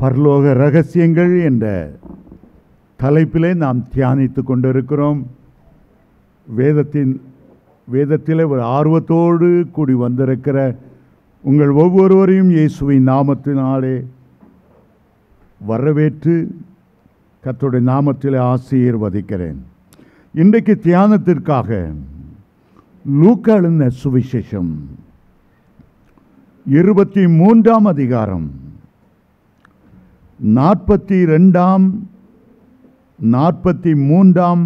பரலோக ரகசியங்கள் என்ற தலைப்பிலே நாம் தியானித்து கொண்டிருக்கிறோம். வேதத்திலே ஒரு ஆர்வத்தோடு கூடி வந்திருக்கிற உங்கள் ஒவ்வொருவரையும் இயேசுவின் நாமத்தினாலே வரவேற்று கர்த்தருடைய நாமத்திலே ஆசீர்வதிக்கிறேன். இன்றைக்கு தியானத்திற்காக லூக்கா எழுதின சுவிசேஷம் 23ஆம் அதிகாரம் 42ஆம் 43ஆம்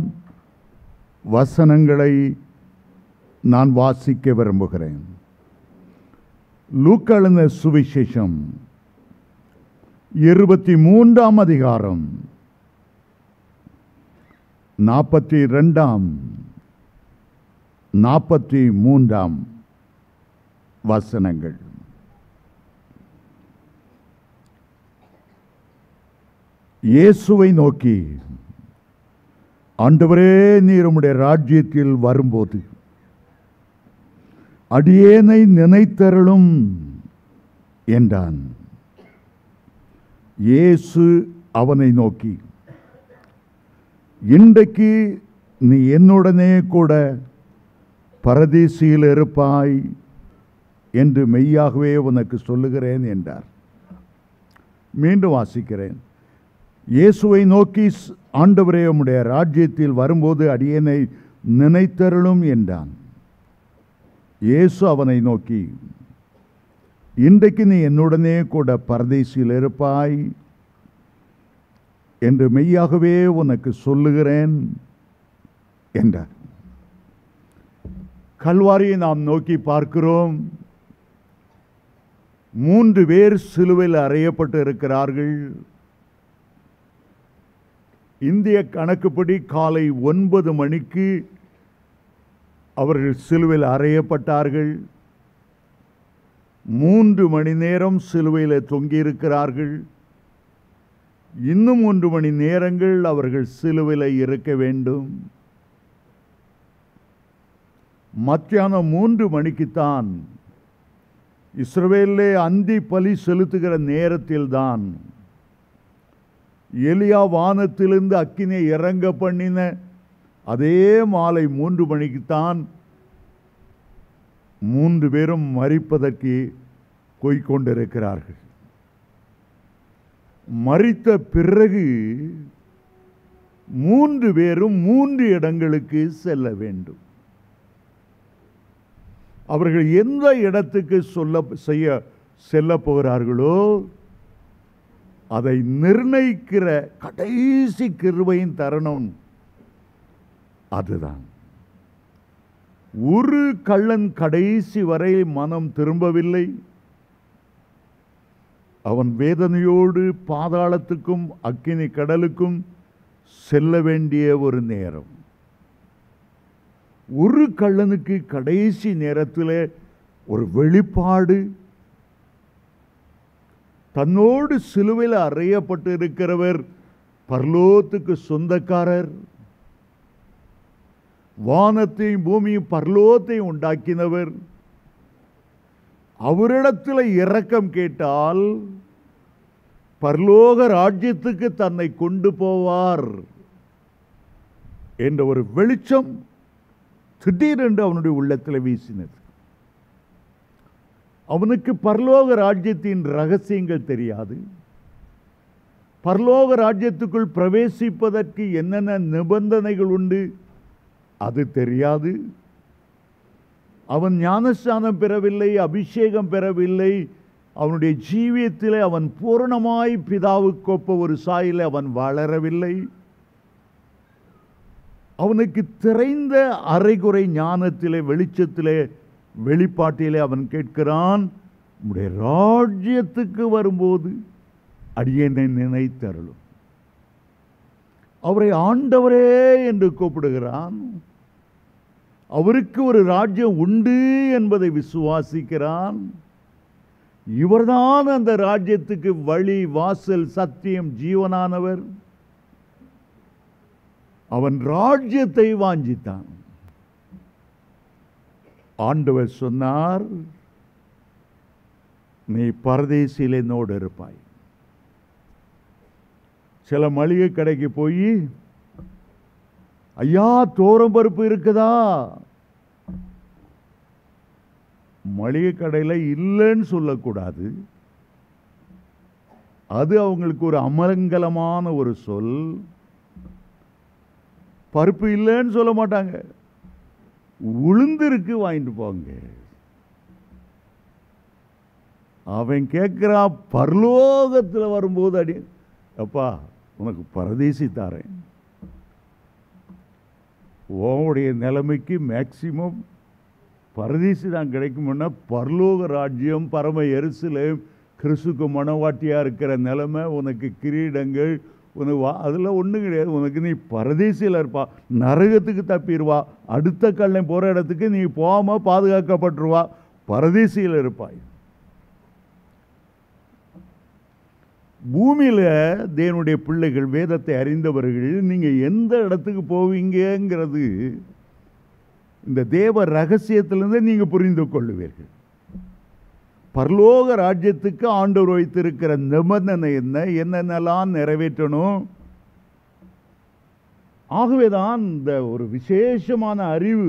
வசனங்களை நான் வாசிக்க விரும்புகிறேன். லூக்கா எழுதின சுவிசேஷம் 23ஆம் அதிகாரம் 42ஆம் 43ஆம் வசனங்கள். இயேசுவை நோக்கி, ஆண்டவரே, நீர் உம்முடைய ராஜ்யத்தில் வரும்போது அடியேனை நினைத்தருளும் என்றான். இயேசு அவனை நோக்கி, இன்றைக்கு நீ என்னுடனே கூட பரதீசில் இருப்பாய் என்று மெய்யாகவே உனக்கு சொல்லுகிறேன் என்றார். மீண்டும் வாசிக்கிறேன். இயேசுவை நோக்கி, ஆண்டவரே, உம்முடைய ராஜ்யத்தில் வரும்போது அடியேனை நினைத்தருளும் என்றான். இயேசு அவனை நோக்கி, இன்றைக்கு நீ என்னுடனே கூட பரதீசில் இருப்பாய் என்று மெய்யாகவே உனக்கு சொல்லுகிறேன் என்றார். கல்வாரியை நாம் நோக்கி பார்க்கிறோம். 3 பேர் சிலுவையில் அறையப்பட்டு இருக்கிறார்கள். இந்திய கணக்குப்படி காலை 9 மணிக்கு அவர்கள் சிலுவையில் அறையப்பட்டார்கள். 3 மணி நேரம் சிலுவையில் தொங்கியிருக்கிறார்கள். இன்னும் 1 மணி நேரங்கள் அவர்கள் சிலுவையில் இருக்க வேண்டும். மத்தியானம் 3 மணிக்குத்தான் இஸ்ரவேலிலே அந்தி பலி செலுத்துகிற நேரத்தில்தான் எலியா வானத்திலிருந்து அக்கினியை இறங்க பண்ணின அதே மாலை 3 மணிக்குத்தான் 3 பேரும் மரிப்பதற்கு போய்கொண்டிருக்கிறார்கள். மரித்த பிறகு 3 பேரும் 3 இடங்களுக்கு செல்ல வேண்டும். அவர்கள் எந்த இடத்துக்கு செல்ல போகிறார்களோ அதை நிர்ணயிக்கிற கடைசி கிருபையின் தருணம் அதுதான். ஒரு கள்ளன் கடைசி வரை மனம் திரும்பவில்லை. அவன் வேதனையோடு பாதாளத்துக்கும் அக்கினி கடலுக்கும் செல்ல வேண்டிய ஒரு நேரம். ஒரு கள்ளனுக்கு கடைசி நேரத்தில் ஒரு வெளிப்பாடு. தன்னோடு சிலுவையில் அறையப்பட்டு இருக்கிறவர் பரலோகத்துக்கு சொந்தக்காரர். வானத்தையும் பூமியும் பரலோகத்தையும் உண்டாக்கினவர். அவரிடத்தில் இரக்கம் கேட்டால் பரலோக ராஜ்யத்துக்கு தன்னை கொண்டு போவார் என்ற ஒரு வெளிச்சம் திடீரென்று அவனுடைய உள்ளத்தில் வீசினது. அவனுக்கு பரலோக ராஜ்யத்தின் ரகசியங்கள் தெரியாது. பரலோக ராஜ்யத்துக்குள் பிரவேசிப்பதற்கு என்னென்ன நிபந்தனைகள் உண்டு அது தெரியாது. அவன் ஞானஸ்நானம் பெறவில்லை, அபிஷேகம் பெறவில்லை. அவனுடைய ஜீவியத்திலே அவன் பூரணமாய் பிதாவுக்கொப்ப ஒரு சாயிலே அவன் வளரவில்லை. அவனுக்கு திரைந்த அரைகுறை ஞானத்திலே, வெளிச்சத்திலே, வெளிப்பாட்டிலே அவன் கேட்கிறான், உம்முடைய ராஜ்யத்துக்கு வரும்போது அடியேனை நினைத்தருளும். அவரை ஆண்டவரே என்று கூப்பிடுகிறான். அவருக்கு ஒரு ராஜ்யம் உண்டு என்பதை விசுவாசிக்கிறான். இவர்தான் அந்த ராஜ்யத்துக்கு வழி, வாசல், சத்தியம், ஜீவனானவர். அவன் ராஜ்யத்தை வாஞ்சித்தான். ஆண்டவர் சொன்னார், நீ பரதேசில் என்னோடு இருப்பாய். சில மளிகை கடைக்கு போய், ஐயா துவரம் பருப்பு இருக்குதா? மளிகை கடையில் இல்லைன்னு சொல்லக்கூடாது. அது அவங்களுக்கு ஒரு அமங்கலமான ஒரு சொல். பருப்பு இல்லைன்னு சொல்ல மாட்டாங்க, உளுந்து இருக்கு வாங்கிட்டு போங்க. அவன் கேட்கிறா, பரலோகத்தில் வரும்போது அடி அப்பா உனக்கு பரதேசி தாரேன். உன்னுடைய நிலைமைக்கு மேக்சிமம் பரதேசி தான் கிடைக்கும்னா, பரலோக ராஜ்யம், பரம எருசலேம், கிறிஸ்துக்கு மனவாட்டியா இருக்கிற நிலைமை, உனக்கு கிரீடங்கள், உனக்கு அதில் ஒன்றும் கிடையாது. உனக்கு நீ பரதேசியில் இருப்பா, நரகத்துக்கு தப்பிடுவா, அடுத்த கல்லை போகிற இடத்துக்கு நீ போகாமல் பாதுகாக்கப்பட்டுருவா, பரதேசியில் இருப்பாய். பூமியில் தேவனுடைய பிள்ளைகள், வேதத்தை அறிந்தவர்கள், நீங்கள் எந்த இடத்துக்கு போவீங்கிறது இந்த தேவ ரகசியத்திலிருந்து நீங்கள் புரிந்து கொள்ளுவீர்கள். பரலோக ராஜ்யத்துக்கு ஆண்டவர் வைத்திருக்கிற நிபந்தனை என்ன, என்னென்னலாம் நிறைவேற்றணும். ஆகவேதான் இந்த ஒரு விசேஷமான அறிவு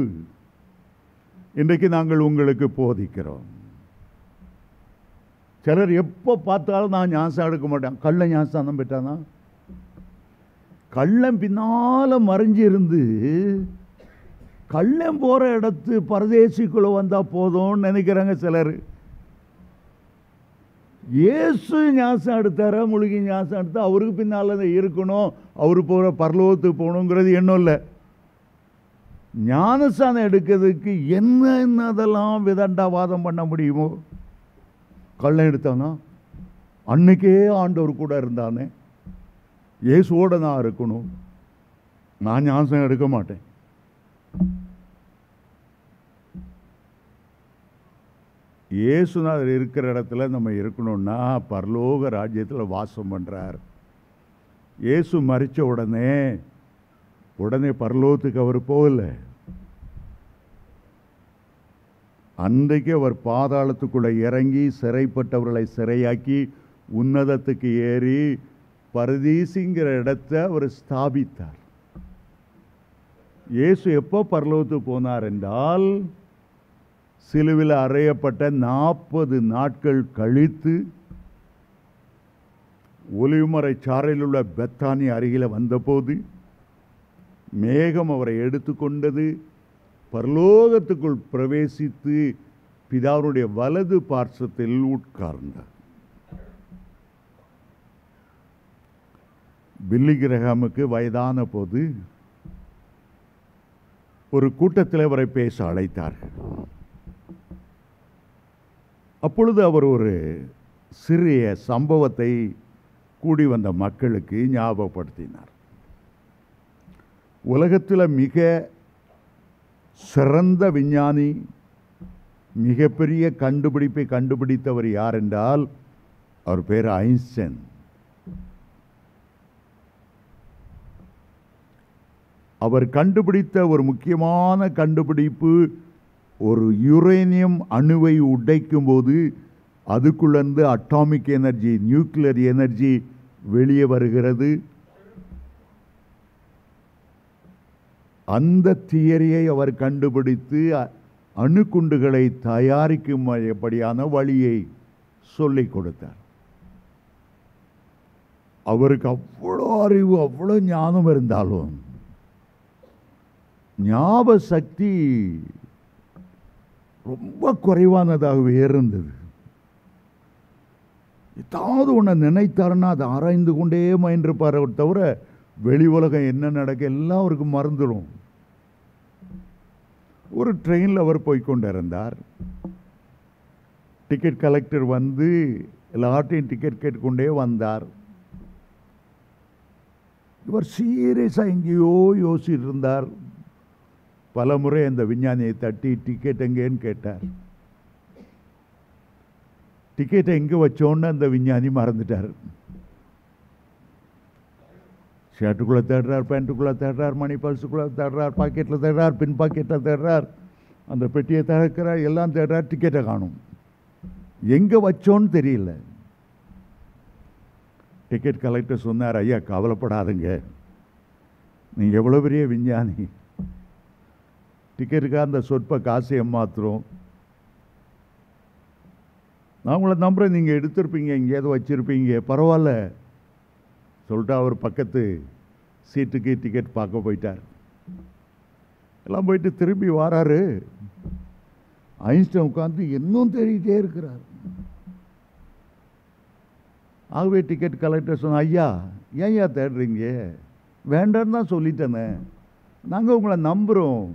இன்றைக்கு நாங்கள் உங்களுக்கு போதிக்கிறோம். சிலர் எப்போ பார்த்தாலும் நான் ஞாசம் எடுக்க மாட்டேன், கள்ள ஞாசம் பெற்றானா? கள்ளம் பின்னால மறைஞ்சிருந்து கள்ளம் போகிற இடத்து பரதேசிக்குள்ளே வந்தால் போதும்னு நினைக்கிறாங்க சிலர். இயேசு ஞாசம் எடுத்தார, முழுகி ஞாசம் எடுத்தா அவருக்கு பின்னால் இருக்கணும், அவரு போகிற பரலோகத்துக்கு போகணுங்கிறது எண்ணம் இல்லை. ஞானஸ்தானம் எடுக்கிறதுக்கு என்னதெல்லாம் விதண்டாவாதம் பண்ண முடியுமோ, கள்ளம் எடுத்தானா அன்னைக்கே ஆண்டவர் கூட இருந்தானே, இயேசுவோட நான் இருக்கணும், நான் ஞானஸ்தானம் எடுக்க மாட்டேன். இயேசுநாதர் இருக்கிற இடத்துல நம்ம இருக்கணும்னா பரலோக ராஜ்யத்தில் வாசம் பண்ணுறார். இயேசு மரித்த உடனே பரலோகத்துக்கு அவர் போகல. அன்றைக்கு அவர் பாதாளத்துக்குள்ளே இறங்கி சிறைப்பட்டவர்களை சிறையாக்கி உன்னதத்துக்கு ஏறி பரதீசிங்கிற இடத்தை அவர் ஸ்தாபித்தார். இயேசு எப்போ பரலோகத்துக்கு போனார் என்றால், சிலுவில் அறையப்பட்ட 40 நாட்கள் கழித்து ஒலிவுமறை சாறையில் உள்ள பெத்தானி அருகில் வந்தபோது மேகம் அவரை எடுத்துக்கொண்டது, பரலோகத்துக்குள் பிரவேசித்து பிதாவுடைய வலது பார்சத்தில் உட்கார்ந்தார். பில்லி கிரஹாமுக்கு வயதான போது ஒரு கூட்டத்தில் அவரை பேச அழைத்தார்கள். அப்பொழுது அவர் ஒரு சிறிய சம்பவத்தை கூடி வந்த மக்களுக்கு ஞாபகப்படுத்தினார். உலகத்தில் மிக சிறந்த விஞ்ஞானி, மிகப்பெரிய கண்டுபிடிப்பை கண்டுபிடித்தவர் யார் என்றால் அவர் பேர் ஐன்ஸ்டைன். அவர் கண்டுபிடித்த ஒரு முக்கியமான கண்டுபிடிப்பு, ஒரு யுரேனியம் அணுவை உடைக்கும் போது அதுக்குள்ளேருந்து அட்டாமிக் எனர்ஜி, நியூக்ளியர் எனர்ஜி வெளியே வருகிறது. அந்த தியரியை அவர் கண்டுபிடித்து அணுகுண்டுகளை தயாரிக்கும்படியான வழியை சொல்லிக் கொடுத்தார். அவருக்கு அவ்வளோ அறிவு, அவ்வளோ ஞானம் இருந்தாலும் ஞாபக சக்தி ரொம்ப குறைவானதாகவே இருந்தது. ஏதாவது ஒன்று நினைத்தாருன்னா அதை ஆராய்ந்து கொண்டே முயன்றிருப்பார் தவிர வெளி உலகம் என்ன நடக்க எல்லாம் அவருக்கு மறந்துடும். ஒரு ட்ரெயினில் அவர் போய்கொண்டிருந்தார். டிக்கெட் கலெக்டர் வந்து எல்லார்ட்டையும் டிக்கெட் கேட்டுக்கொண்டே வந்தார். இவர் சீரியஸாக எங்கேயோ யோசிச்சுட்டு இருந்தார். பல முறை அந்த விஞ்ஞானியை தட்டி டிக்கெட் எங்கேன்னு கேட்டார். டிக்கெட்டை எங்கே வச்சோன்னு அந்த விஞ்ஞானி மறந்துட்டார். ஷர்ட்டுக்குள்ளே தேடுறார், பேண்ட்டுக்குள்ளே தேடுறார், மணி பர்ஸுக்குள்ளே தேடுறார், பாக்கெட்டில் தேடுறார், பின் பாக்கெட்டில் தேடுறார், அந்த பெட்டியை திறக்கிறார், எல்லாம் தேடுறார், டிக்கெட்டை காணும். எங்கே வச்சோன்னு தெரியல. டிக்கெட் கலெக்டர் சொன்னார், ஐயா கவலைப்படாதுங்க, நீங்கள் எவ்வளோ பெரிய விஞ்ஞானி, டிக்கெட்டுக்காக அந்த சொற்ப காசு ஏமாத்துறோம், நான் உங்களை நம்புகிறேன், நீங்கள் எடுத்திருப்பீங்க, எங்கேயாவது வச்சுருப்பீங்க, பரவாயில்ல சொல்லிட்டு அவர் பக்கத்து சீட்டுக்கு டிக்கெட் பார்க்க போயிட்டார். எல்லாம் போயிட்டு திரும்பி வராரு. ஐன்ஸ்டைன் உட்காந்து இன்னும் தேடிட்டே இருக்கிறார். ஆகவே டிக்கெட் கலெக்டர் சொன்ன, ஐயா ஏன் தேடுறீங்க, வேண்டான்னு தான் சொல்லிட்டேனே, நாங்கள் உங்களை நம்புகிறோம்,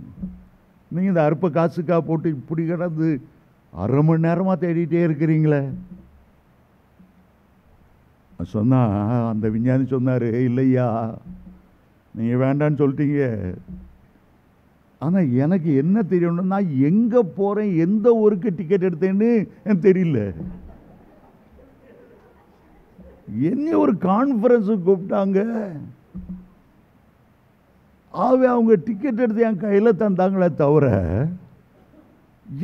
நீங்கள் இந்த அற்ப காசுக்காக போட்டு இப்படி கிடந்து அரை மணி நேரமாக தேடிட்டே இருக்கிறீங்களே. சொன்னா அந்த விஞ்ஞானி சொன்னார், இல்லையா நீங்கள் வேண்டான்னு சொல்லிட்டீங்க, ஆனால் எனக்கு என்ன தெரியணும்னா நான் எங்கே போகிறேன், எந்த ஊருக்கு டிக்கெட் எடுத்தேன்னு எனக்கு தெரியல. என்ன ஒரு கான்ஃபரன்ஸுக்கு கூப்பிட்டாங்க, ஆகவே அவங்க டிக்கெட் எடுத்து என் கையில் தந்தாங்களே தவிர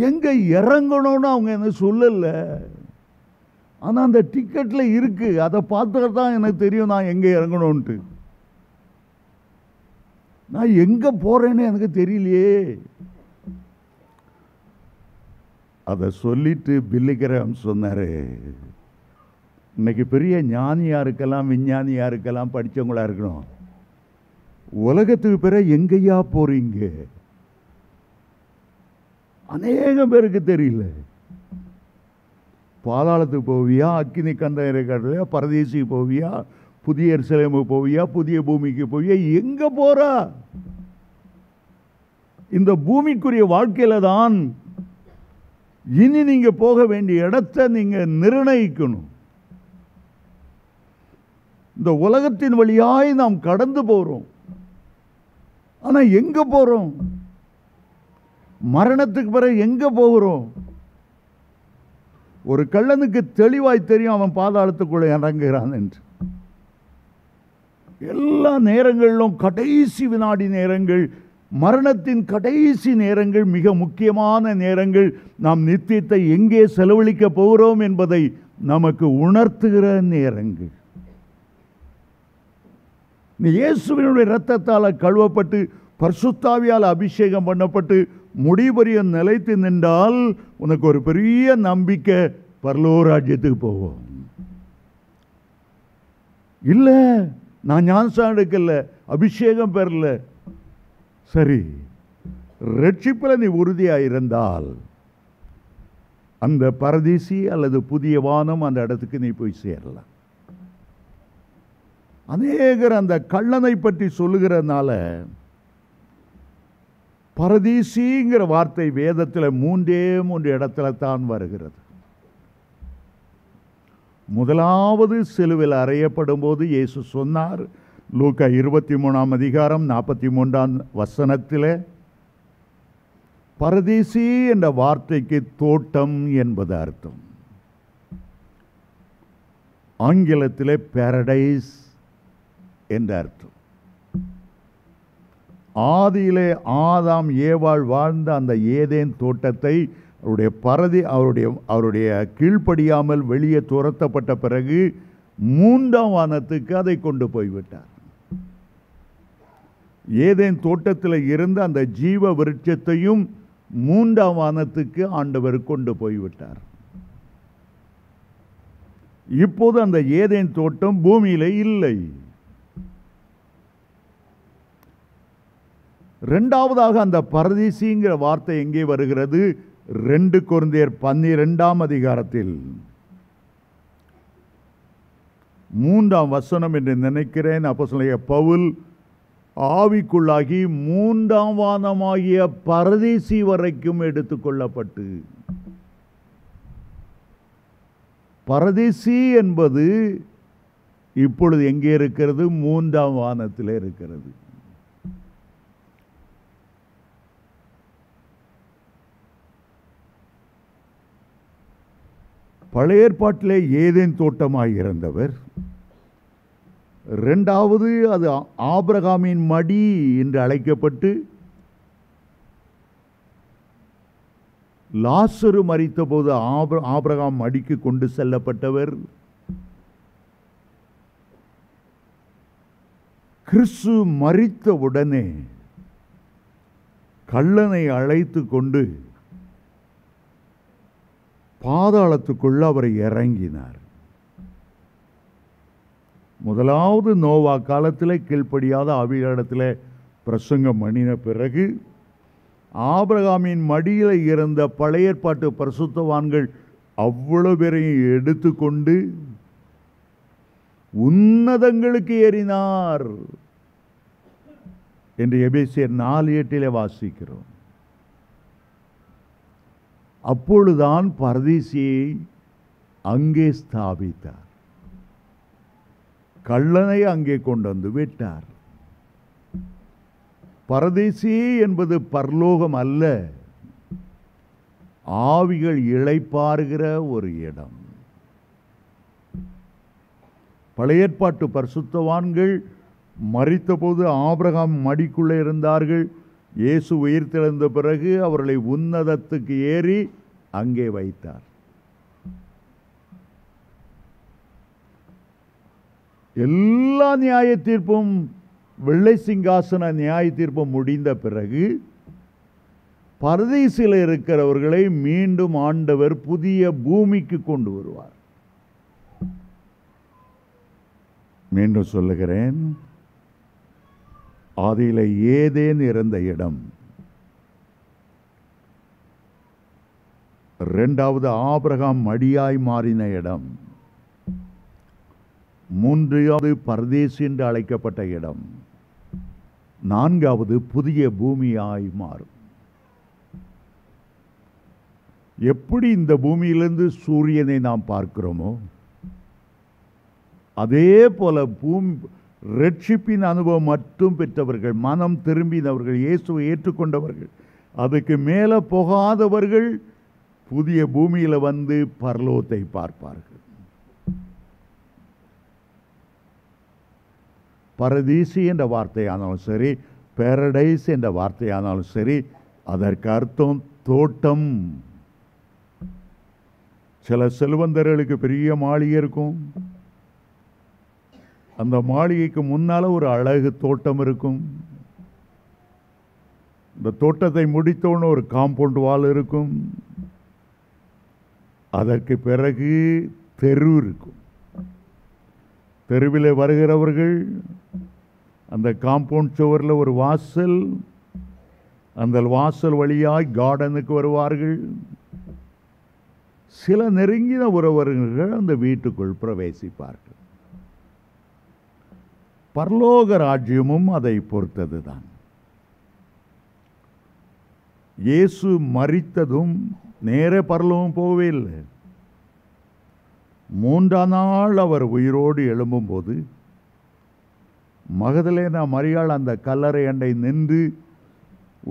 எங்கே இறங்கணும்னு அவங்க என்ன சொல்லலை. ஆனால் அந்த டிக்கெட்டில் இருக்கு, அதை பார்த்துட்டு தான் எனக்கு தெரியும் நான் எங்கே இறங்கணும்ன்ட்டு. நான் எங்கே போகிறேன்னு எனக்கு தெரியலையே. அதை சொல்லிட்டு பில்லி கிரஹாம் சொன்னார், இன்னைக்கு பெரிய ஞானியாக இருக்கலாம், விஞ்ஞானியாக இருக்கலாம், படித்தவங்களாக இருக்கணும், உலகத்துக்கு பிறகு எங்கேயா போறீங்க, அநேக பேருக்கு தெரியல. பாதாளத்துக்கு போவியா, அக்கினி கந்தரையா, பரதேசிக்கு போவியா, புதிய எருசலேமுக்கு போவியா, புதிய பூமிக்கு போவியா, எங்க போறா? இந்த பூமிக்குரிய வாழ்க்கையில தான் இனி நீங்க போக வேண்டிய இடத்தை நீங்க நிர்ணயிக்கணும். இந்த உலகத்தின் வழியாய் நாம் கடந்து போறோம், ஆனா எங்க போறோம்? மரணத்துக்கு பிறகு எங்க போகிறோம்? ஒரு கள்ளனுக்கு தெளிவாய் தெரியும் அவன் பாதாளத்துக்குள்ள இறங்குகிறான் என்று. எல்லா நேரங்களிலும் கடைசி வினாடி நேரங்கள், மரணத்தின் கடைசி நேரங்கள் மிக முக்கியமான நேரங்கள். நாம் நித்தியத்தை எங்கே செலவழிக்க போகிறோம் என்பதை நமக்கு உணர்த்துகிற நேரங்கள். நீ இயேசுவினுடைய இரத்தத்தால் கழுவப்பட்டு பரிசுத்தாவியால் அபிஷேகம் பண்ணப்பட்டு முடிவரிய நிலைத்து நின்றால் உனக்கு ஒரு பெரிய நம்பிக்கை, பரலோக ராஜ்யத்துக்கு போவோம். இல்ல நான் ஞானஸ்நானம் எடுக்கல, அபிஷேகம் பெறல, சரி, ரட்சிப்பில் நீ உறுதியாக இருந்தால் அந்த பரதீசி அல்லது புதிய வானம் அந்த இடத்துக்கு நீ போய் சேரலாம். அநேகர் அந்த கள்ளனை பற்றி சொல்லுகிறதுனால பரதீசிங்கிற வார்த்தை வேதத்தில் 3 இடத்துல தான் வருகிறது. முதலாவது சிலுவையில் அறையப்படும் போது இயேசு சொன்னார், லூக்கா 23ஆம் அதிகாரம் 43ஆம் வசனத்தில், பரதீசி என்ற வார்த்தைக்கு தோட்டம் என்பது அர்த்தம். ஆங்கிலத்தில் பாரடைஸ் என்ற அர்த்தம். ஆதியிலே ஆதாம் ஏவாள் வாழ்ந்த அந்த ஏதேன் தோட்டத்தை அவருடைய கீழ்ப்படியாமல் வெளியே துரத்தப்பட்ட பிறகு 3ஆம் வானத்துக்கு அதை கொண்டு போய்விட்டார். ஏதேன் தோட்டத்தில் இருந்த அந்த ஜீவ விருட்சத்தையும் 3ஆம் வானத்துக்கு ஆண்டவர் கொண்டு போய்விட்டார். இப்போது அந்த ஏதேன் தோட்டம் பூமியிலே இல்லை. இரண்டாவதாக அந்த பரதீசிங்கிற வார்த்தை எங்கே வருகிறது? 2 கொரிந்தியர் 12ஆம் அதிகாரத்தில் 3ஆம் வசனம் என்று நினைக்கிறேன். அப்போஸ்தலனாகிய பவுல் ஆவிக்குள்ளாகி 3ஆம் வானமாகிய பரதீசி வரைக்கும் எடுத்துக்கொள்ளப்பட்டு, பரதீசி என்பது இப்பொழுது எங்கே இருக்கிறது? 3ஆம் வானத்தில் இருக்கிறது. பழைய ஏற்பாட்டிலே ஏதேன் தோட்டமாய் இருந்தவர், இரண்டாவது அது ஆபிரகாமின் மடி என்று அழைக்கப்பட்டு லாசரு மரித்த போது ஆபிரகாம் மடிக்கு கொண்டு செல்லப்பட்டவர். கிறிஸ்து மரித்த உடனே கள்ளனை அழைத்து கொண்டு பாதாளத்துக்குள்ள அவரை இறங்கினார். முதலாவது நோவா காலத்தில் கீழ்ப்படியாத ஆவிகளிடத்தில் பிரசங்கம் பண்ணின பிறகு ஆபிரகாமின் மடியில் இருந்த பழைய ஏற்பாட்டு பரிசுத்தவான்கள் அவ்வளவு பேரையும் எடுத்துக்கொண்டு உன்னதங்களுக்கு ஏறினார் என்று எபேசியர் 4:8 வாசிக்கிறோம். அப்பொழுதுதான் பரதீசியை அங்கே ஸ்தாபித்தார். கள்ளனை அங்கே கொண்டு வந்து விட்டார். பரதீசி என்பது பரலோகம் அல்ல, ஆவிகள் இளைப்பாறுகிற ஒரு இடம். பழைய ஏற்பாட்டு பரிசுத்தவான்கள் மரித்தபோது ஆபிரகாம் மடிக்குள்ளே இருந்தார்கள். இயேசு உயிர்த்தெழுந்த பிறகு அவர்களை உன்னதத்துக்கு ஏறி அங்கே வைத்தார். எல்லா நியாய தீர்ப்பும், வெள்ளை சிங்காசன நியாய தீர்ப்பும் முடிந்த பிறகு பரதீசில் இருக்கிறவர்களை மீண்டும் ஆண்டவர் புதிய பூமிக்கு கொண்டு வருவார். மீண்டும் சொல்லுகிறேன், ஆதியில ஏதேன் இருந்த இடம், இரண்டாவது ஆபிரகாம் மடியாய் மாறின இடம், மூன்றாவது பரதேசி என்று அழைக்கப்பட்ட இடம், நான்காவது புதிய பூமியாய் மாறும். எப்படி இந்த பூமியிலிருந்து சூரியனை நாம் பார்க்கிறோமோ அதே போல ரட்சிப்பின் அனுபவம் மட்டும் பெற்றவர்கள், மனம் திரும்பினவர்கள், இயேசுவை ஏற்றுக்கொண்டவர்கள், அதுக்கு மேலே போகாதவர்கள் புதிய பூமியில் வந்து பரலோகத்தை பார்ப்பார்கள். பரதீசி என்ற வார்த்தையானாலும் சரி, பேரடைஸ் என்ற வார்த்தையானாலும் சரி, அதற்கு அர்த்தம் தோட்டம். சில செல்வந்தர்களுக்கு பெரிய மாளிகை இருக்கும், அந்த மாளிகைக்கு முன்னால் ஒரு அழகு தோட்டம் இருக்கும். இந்த தோட்டத்தை முடித்தோன்னு ஒரு காம்பவுண்ட் வால் இருக்கும். அதற்கு பிறகு தெரு இருக்கும். தெருவில் வருகிறவர்கள் அந்த காம்பவுண்ட் சுவரில் ஒரு வாசல், அந்த வாசல் வழியாய் கார்டனுக்கு வருவார்கள். சில நெருங்கின உறவர்கள் அந்த வீட்டுக்குள் பிரவேசிப்பார்கள். பரலோக ராஜ்யமும் அதை பொறுத்தது தான். இயேசு மரித்ததும் நேர பரலோகம் போகவே இல்லை. மூன்றாம் நாள் அவர் உயிரோடு எழும்பும்போது மகதலேனா மரியாள் அந்த கல்லறை அண்டை நின்று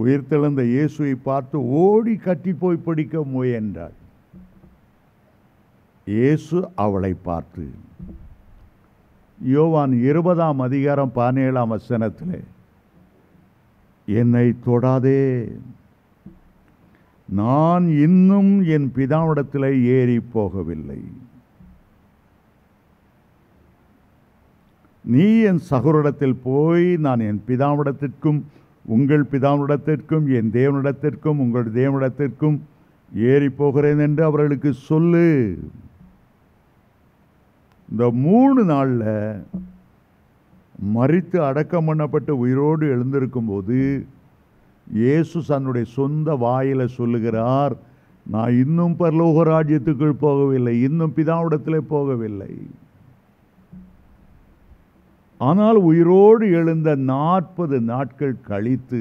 உயிர்த்தெழுந்த இயேசுவை பார்த்து ஓடி கட்டி போய் பிடிக்க முயன்றாள். இயேசு அவளை பார்த்து யோவான் 20:17 என்னை தொடாதே, நான் இன்னும் என் பிதாவிடத்தில் ஏறி போகவில்லை, நீ என் சகோதரனிடத்தில் போய் நான் என் பிதாவிடத்திற்கும் உங்கள் பிதாவிடத்திற்கும் என் தேவனிடத்திற்கும் உங்கள் தேவனிடத்திற்கும் ஏறி போகிறேன் என்று அவர்களுக்கு சொல்லு. இந்த 3 நாளில் மரித்து அடக்கம் பண்ணப்பட்டு உயிரோடு எழுந்திருக்கும் போது இயேசு தன்னுடைய சொந்த வாயில சொல்லுகிறார், நான் இன்னும் பரலோக ராஜ்யத்துக்குள் போகவில்லை, இன்னும் பிதாவிடத்தில் போகவில்லை. ஆனால் உயிரோடு எழுந்த 40 நாட்கள் கழித்து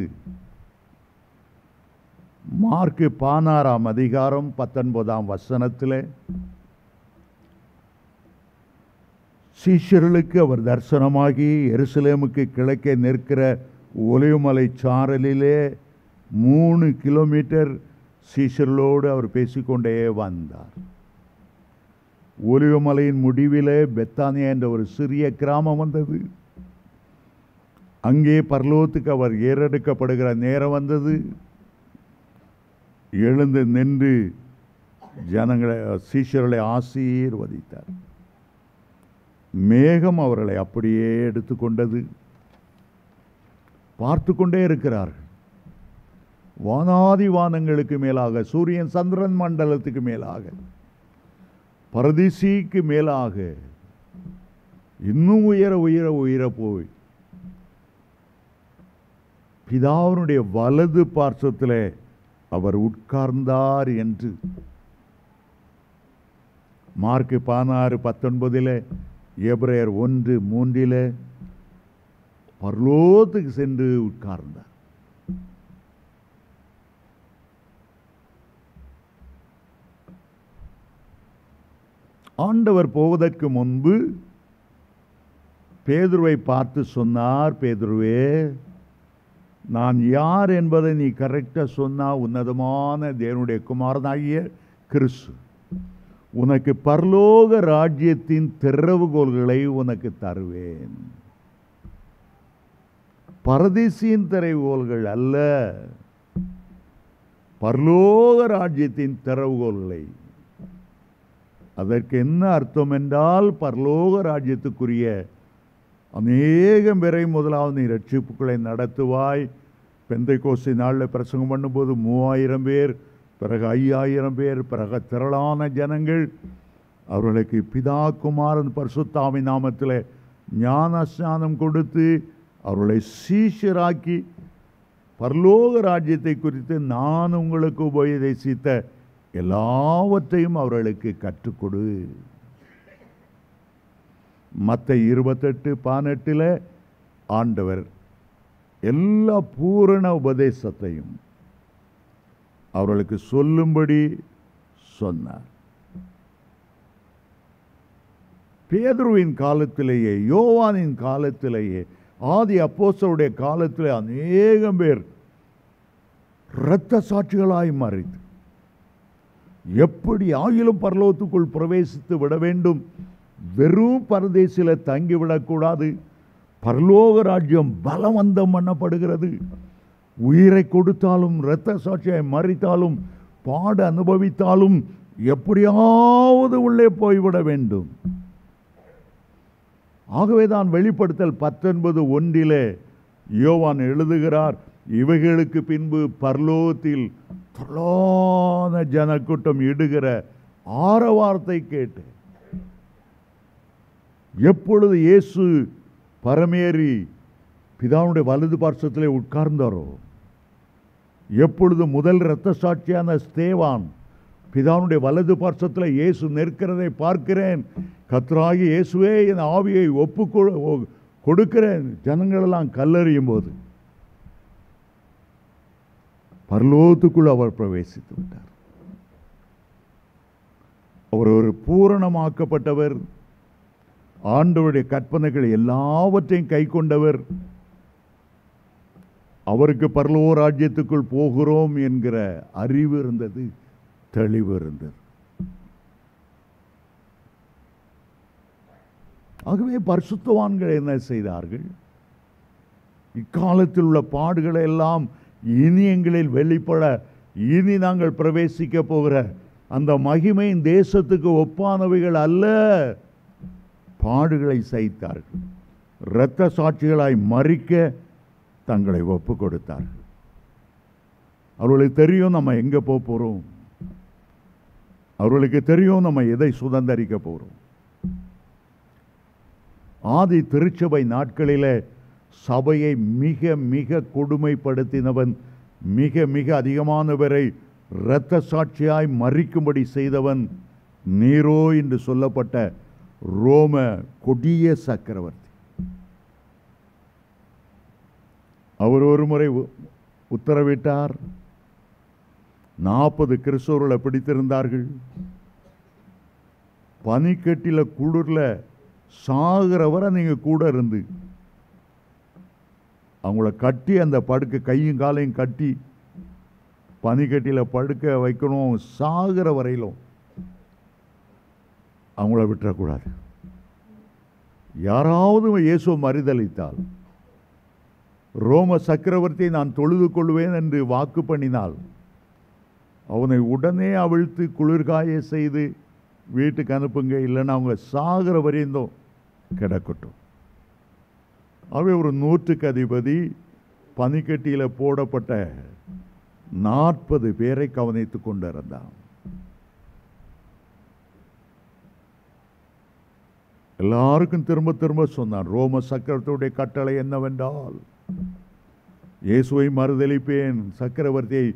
மார்க்கு 16:19 சீஷர்களுக்கு அவர் தரிசனமாகி எருசலேமுக்கு கிழக்கே நிற்கிற ஒலிவமலை சாரலிலே 3 கிலோமீட்டர் சீஷர்களோடு அவர் பேசிக்கொண்டே வந்தார். ஒலிவமலையின் முடிவிலே பெத்தானியா என்ற ஒரு சிறிய கிராமம் வந்தது. அங்கே பரலோகத்துக்கு அவர் ஏறெடுக்கப்படுகிற நேரம் வந்தது. எழுந்து நின்று ஜனங்களை சீஷர்களை ஆசீர்வதித்தார். மேகம் அவர்களை அப்படியே எடுத்துக்கொண்டது. பார்த்து கொண்டே இருக்கிறார்கள். வானாதி வானங்களுக்கு மேலாக, சூரியன் சந்திரன் மண்டலத்துக்கு மேலாக, பரதீசிக்கு மேலாக இன்னும் உயர உயர உயர போய் பிதாவினுடைய வலது பார்சத்தில் அவர் உட்கார்ந்தார் என்று மார்க் 16:19, எபிரேயர் 1:3 பரலோகத்துக்கு சென்று உட்கார்ந்தார். ஆண்டவர் போவதற்கு முன்பு பேதுருவை பார்த்து சொன்னார், பேதுருவே, நான் யார் என்பதை நீ கரெக்டாக சொன்னா உன்னதமான தேவனுடைய குமாரனாகிய கிறிஸ்து உனக்கு பரலோக ராஜ்யத்தின் திறவுகோல்களை உனக்கு தருவேன். பரதீசியின் திறவுகோல்கள் அல்ல, பரலோக ராஜ்யத்தின் திறவுகோல்களை. அதற்கு என்ன அர்த்தம் என்றால், பரலோக ராஜ்யத்துக்குரிய அநேகம் பேரை முதலாவது நீ ரட்சிப்புகளை நடத்துவாய். பெந்தைக்கோஸ்து நாளில் பிரசங்கம் பண்ணும்போது 3000 பேர், பிறகு 5000 பேர், பிறகு திரளான ஜனங்கள். அவர்களுக்கு பிதா குமாரன் பரிசுத்தாவின் நாமத்தில் ஞானஸ்நானம் கொடுத்து அவர்களை சீஷராக்கி பரலோக ராஜ்யத்தை குறித்து நான் உங்களுக்கு உபதேசித்த எல்லாவற்றையும் அவர்களுக்கு கற்றுக்கொடு. மத்தேயு 28:18 ஆண்டவர் எல்லா பூரண உபதேசத்தையும் அவர்களுக்கு சொல்லும்படி சொன்னார். பேதுருவின் காலத்திலேயே, யோவானின் காலத்திலேயே, ஆதி அப்போஸ்தலருடைய காலத்திலே அநேகம் பேர் இரத்த சாட்சிகளாய் மறித்து எப்படி ஆகிலும் பரலோகத்துக்குள் பிரவேசித்து விட வேண்டும், வெறும் பரதேசில தங்கிவிடக்கூடாது, பரலோக ராஜ்யம் பலவந்தம் பண்ணப்படுகிறது, உயிரை கொடுத்தாலும் இரத்த சாட்சியாய் மறித்தாலும் பாடு அனுபவித்தாலும் எப்படியாவது உள்ளே போய்விட வேண்டும். ஆகவேதான் வெளிப்படுத்தல் 19:1 யோவான் எழுதுகிறார், இவைகளுக்கு பின்பு பரலோகத்தில் திரளான ஜனக்கூட்டம் இடுகிற ஆரவாரத்தை கேட்டு. எப்பொழுது இயேசு பரமேறி பிதாவுடைய வலது பார்சத்திலே உட்கார்ந்தாரோ, எப்பொழுது முதல் இரத்த சாட்சியான ஸ்தேவான் பிதாவுடைய வலது பார்சத்தில் இயேசு நிற்கிறதை பார்க்கிறேன், கர்த்தராகிய இயேசுவே என் ஆவியை ஒப்பு கொடுக்கிறேன், ஜனங்களெல்லாம் கல்லறியும் போது பரலோகத்துக்குள் அவர் பிரவேசித்து விட்டார். அவர் ஒரு பூரணமாக்கப்பட்டவர், ஆண்டவருடைய கற்பனைகள் எல்லாவற்றையும் கை கொண்டவர். அவருக்கு பரலோக ராஜ்யத்துக்குள் போகிறோம் என்கிற அறிவு இருந்தது, தெளிவு இருந்தது. ஆகவே பரிசுத்தவான்கள் என்ன செய்தார்கள்? இக்காலத்தில் உள்ள பாடுகளை எல்லாம் இனி எங்களில் வெளிப்பட, இனி நாங்கள் பிரவேசிக்க போகிற அந்த மகிமையின் தேசத்துக்கு ஒப்பானவைகள் அல்ல, பாடுகளை சகித்தார்கள். இரத்த சாட்சிகளாய் மறிக்க தங்களை ஒப்பு கொடுத்தார்கள். அவர்களுக்கு தெரியும் நம்ம எங்கே போக போகிறோம், அவர்களுக்கு தெரியும் நம்ம எதை சுதந்தரிக்க போகிறோம். ஆதி திருச்சபை நாட்களில் சபையை மிக மிக கொடுமைப்படுத்தினவன், மிக மிக அதிகமானவரை இரத்த சாட்சியாய் மறிக்கும்படி செய்தவன் நீரோ என்று சொல்லப்பட்ட ரோம கொடிய சக்கரவர்த்தி. அவர் ஒரு முறை உத்தரவிட்டார், 40 கிறிஸ்தவர்களை பிடித்திருந்தார்கள், பனிக்கட்டில குளிர்ல சாகிற வரை நீங்க கூட இருந்து அவங்கள கட்டி அந்த படுக்க கையும் காலையும் கட்டி பனிக்கட்டியில் படுக்க வைக்கணும், சாகிற வரையிலும் அவங்கள விட்டுறக்கூடாது. யாராவது இயேசு மறுதலித்தால், ரோம சக்கரவர்த்தியை நான் தொழுது கொள்வேன் என்று வாக்கு பண்ணினால், அவனை உடனே அவிழ்த்து குளிர்காய செய்து வீட்டுக்கு அனுப்புங்க, இல்லைன்னா அவங்க சாகிற வரையும் கிடக்கட்டும். அவை ஒரு 100க்கு அதிபதி பனிக்கட்டியில் போடப்பட்ட 40 பேரை கவனித்துக் கொண்டிருந்தான். எல்லாருக்கும் திரும்ப திரும்ப சொன்னான், ரோம சக்கரவர்த்தியுடைய கட்டளை என்னவென்றால், இயேசுவை மறுதலிப்பேன், சக்கரவர்த்தியை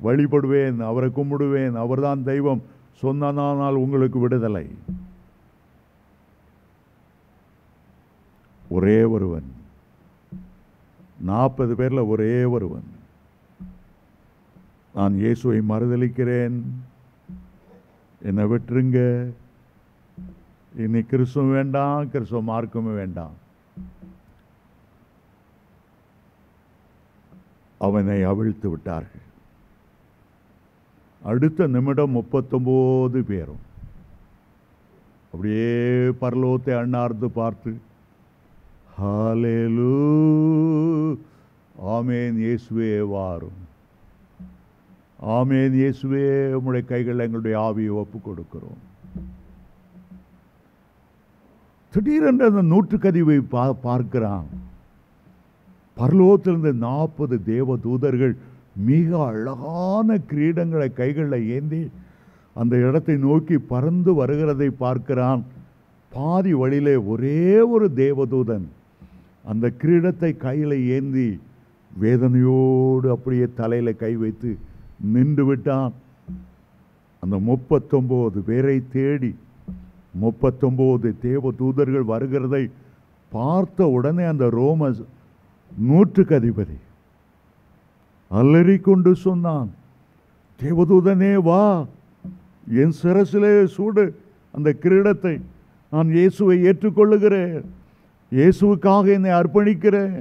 வழிபடுவேன், அவரை கும்பிடுவேன், அவர்தான் தெய்வம் சொன்னால் உங்களுக்கு விடுதலை. ஒரே ஒருவன், 40 பேர்ல ஒரே ஒருவன், நான் இயேசுவை மறுதலிக்கிறேன், என்னை விட்டுருங்க, இனி கிறிஸ்துவம் வேண்டாம், கிறிஸ்துவ மார்க்கமும் வேண்டாம், அவனை அவிழ்த்து விட்டார்கள். அடுத்த நிமிடம் 39 பேரும் அப்படியே பரலோகத்தை அண்ணார்ந்து பார்த்து, ஹல்லேலூயா, ஆமென் இயேசுவே வாரும், ஆமென் இயேசுவே உம்முடைய கைகளில் எங்களுடைய ஆவியை ஒப்புக் கொடுக்கிறோம். திடீரென்று அந்த நூற்றுக்கதிவை பார்க்கிறான். பரலோகத்திலிருந்து 40 தேவ தூதர்கள் மிக அழகான கிரீடங்களை கைகளில் ஏந்தி அந்த இடத்தை நோக்கி பறந்து வருகிறதை பார்க்கிறான். பாதி வழியிலே ஒரே ஒரு தேவதூதன் அந்த கிரீடத்தை கையில் ஏந்தி வேதனையோடு அப்படியே தலையில் கை வைத்து நின்று விட்டான். அந்த 39 பேரை தேடி 39 தேவ தூதர்கள் வருகிறதை பார்த்த உடனே அந்த ரோம நூற்றுக்கு அதிபதி அலறிக்கொண்டு சொன்னான், தேவதூதனே வா, என் சிரசிலே சூடு அந்த கிரீடத்தை, நான் இயேசுவை ஏற்றுக்கொள்ளுகிறேன், இயேசுவுக்காக என்னை அர்ப்பணிக்கிறேன்,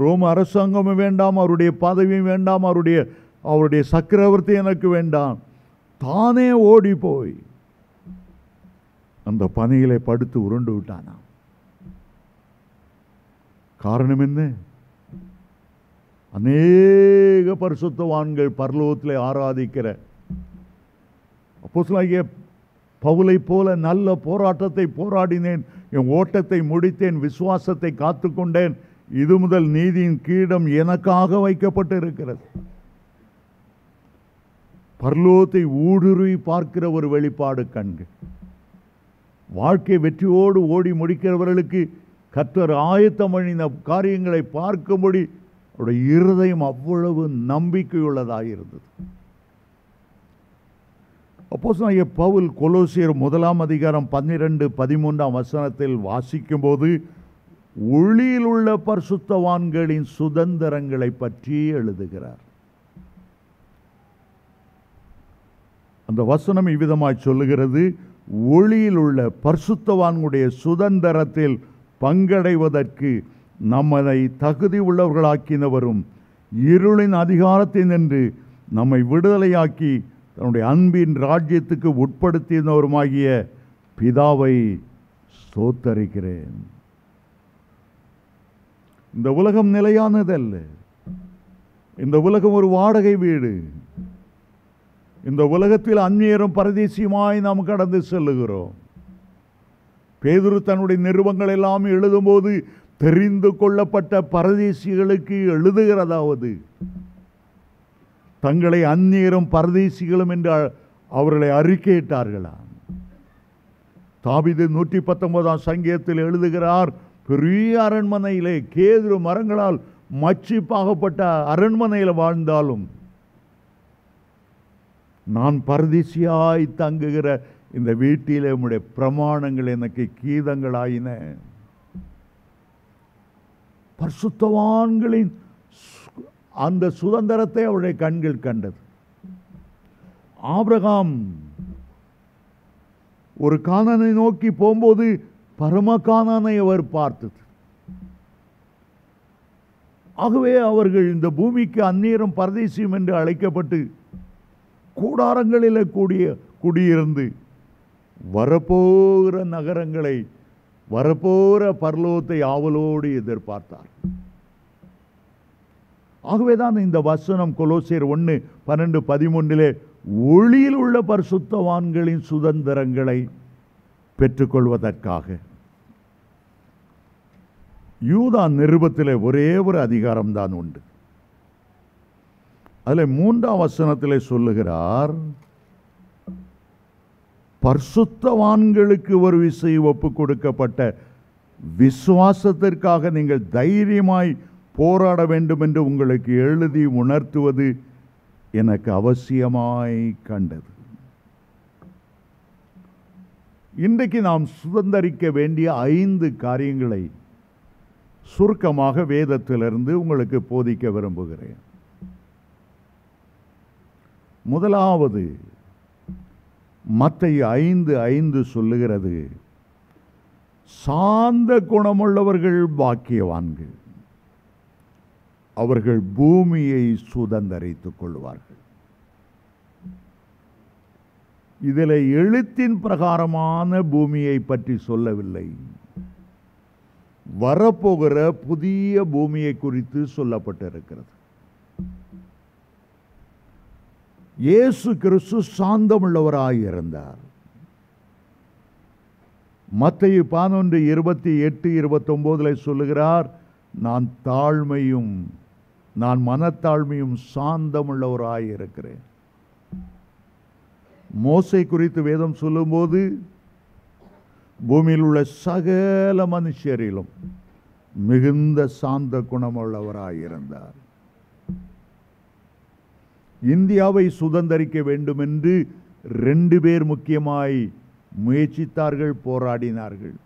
ரோம அரசாங்கமும் வேண்டாம், அவருடைய பதவியும் வேண்டாம், அவருடைய சக்கரவர்த்தி எனக்கு வேண்டாம். தானே ஓடி போய் அந்த பனியிலே படுத்து உருண்டு விட்டானாம். காரணம் என்ன? அநேக பரிசுத்தவான்கள் பரலோகத்திலே ஆராதிக்கிற அப்போஸ்தலனாகிய பவுலை போல நல்ல போராட்டத்தை போராடினேன், என் ஓட்டத்தை முடித்தேன், விசுவாசத்தை காத்துக்கொண்டேன், இது முதல் நீதியின் கிரீடம் எனக்காக வைக்கப்பட்டு இருக்கிறது. பரலோகத்தை ஊடுருவி பார்க்கிற ஒரு வெளிப்பாடு கண்கள். வாழ்க்கை வெற்றியோடு ஓடி முடிக்கிறவர்களுக்கு கர்த்தர் ஆயத்தம் பண்ணின காரியங்களை பார்க்கும்படி அவருடைய இருதயம் அவ்வளவு நம்பிக்கையுள்ளதாக இருந்தது. அப்போஸ்தலனாகிய பவுல் கொலோசியர் 1 அதிகாரம் 12-13 வசனத்தில் வாசிக்கும் போது ஒளியில் உள்ள பரிசுத்தவான்களின் சுதந்திரங்களை பற்றி எழுதுகிறார். அந்த வசனம் இவ்விதமாய் சொல்லுகிறது, ஒளியில் உள்ள பரிசுத்தவான்களுடைய சுதந்திரத்தில் பங்கடைவதற்கு நம்மை தகுதி உள்ளவர்களாக்கினவரும் இருளின் அதிகாரத்தை நின்று நம்மை விடுதலையாக்கி தன்னுடைய அன்பின் ராஜ்யத்துக்கு உட்படுத்தினவருமாகிய பிதாவை ஸ்தோத்தரிக்கிறேன். இந்த உலகம் நிலையானதல்ல. இந்த உலகம் ஒரு வாடகை வீடு. இந்த உலகத்தில் அந்நியரும் பரதேசியுமாய் நாம் கடந்து செல்லுகிறோம். பேதுரு தன்னுடைய நிருபங்கள் எல்லாம் எழுதும்போது தெரிந்து கொள்ளப்பட்ட பரதேசிகளுக்கு எழுதுகிறதாவது, தங்களை அந்நியரும் பரதேசிகளும் என்று அவர்களை அறிக்கையிட்டார்களா? தாவீது 119 சங்கீதத்தில் எழுதுகிறார், பெரிய அரண்மனையிலே கேதுரு மரங்களால் மச்சிப்பாகப்பட்ட அரண்மனையில் வாழ்ந்தாலும் நான் பரதேசியாய் தங்குகிற இந்த வீட்டிலே உம்முடைய பிரமாணங்கள் எனக்கு கீதங்களாயின. பரிசுத்தவான்களின் அந்த சுதந்திரத்தை அவருடைய கண்கள் கண்டது. ஆபிரகாம் ஒரு கானானை நோக்கி போகும்போது பரம கானானை அவர் பார்த்தது. ஆகவே அவர்கள் இந்த பூமிக்கு அந்நியரும் பரதேசியும் என்று அழைக்கப்பட்டு கூடாரங்களில் குடியிருந்து வரப்போகிற நகரங்களை, வரப்போகிற பரலோகத்தை ஆவலோடு எதிர்பார்த்தார். ஆகவேதான் இந்த வசனம் கொலோசியர் 1:12-13 ஒளியில் உள்ள பரிசுத்தவான்களின் சுதந்திரங்களை பெற்றுக்கொள்வதற்காக. யூதா நிருபத்தில் ஒரே ஒரு அதிகாரம்தான் உண்டு. அதில் 3ஆம் வசனத்திலே சொல்லுகிறார், பரிசுத்தவான்களுக்கு ஒரு விசை ஒப்பு கொடுக்கப்பட்ட விசுவாசத்திற்காக நீங்கள் தைரியமாய் போராட வேண்டும் என்று உங்களுக்கு எழுதி உணர்த்துவது எனக்கு அவசியமாய் கண்டது. இன்றைக்கு நாம் சுதந்தரிக்க வேண்டிய 5 காரியங்களை சுருக்கமாக வேதத்திலிருந்து உங்களுக்கு போதிக்க விரும்புகிறேன். முதலாவது, மத்தேயு 5:5 சொல்லுகிறது, சாந்த குணமுள்ளவர்கள் பாக்கியவான்கள், அவர்கள் பூமியை சுதந்தரித்துக் கொள்வார்கள். இதில் எழுத்தின் பிரகாரமான பூமியை பற்றி சொல்லவில்லை, வரப்போகிற புதிய பூமியை குறித்து சொல்லப்பட்டிருக்கிறது. இயேசு கிறிஸ்து சாந்தமுள்ளவராயிருந்தார். மத்தேயு 11:28-29 சொல்லுகிறார், நான் மனத்தாழ்மையும் சாந்தமுள்ளவராயிருக்கிறேன். மோசே குறித்து வேதம் சொல்லும்போது, பூமியில் உள்ள சகல மனுஷரிலும் மிகுந்த சாந்த குணமுள்ளவராயிருந்தார். இந்தியாவை சுதந்தரிக்க வேண்டும் என்று 2 பேர் முக்கியமாய் முயற்சித்தார்கள், போராடினார்கள்.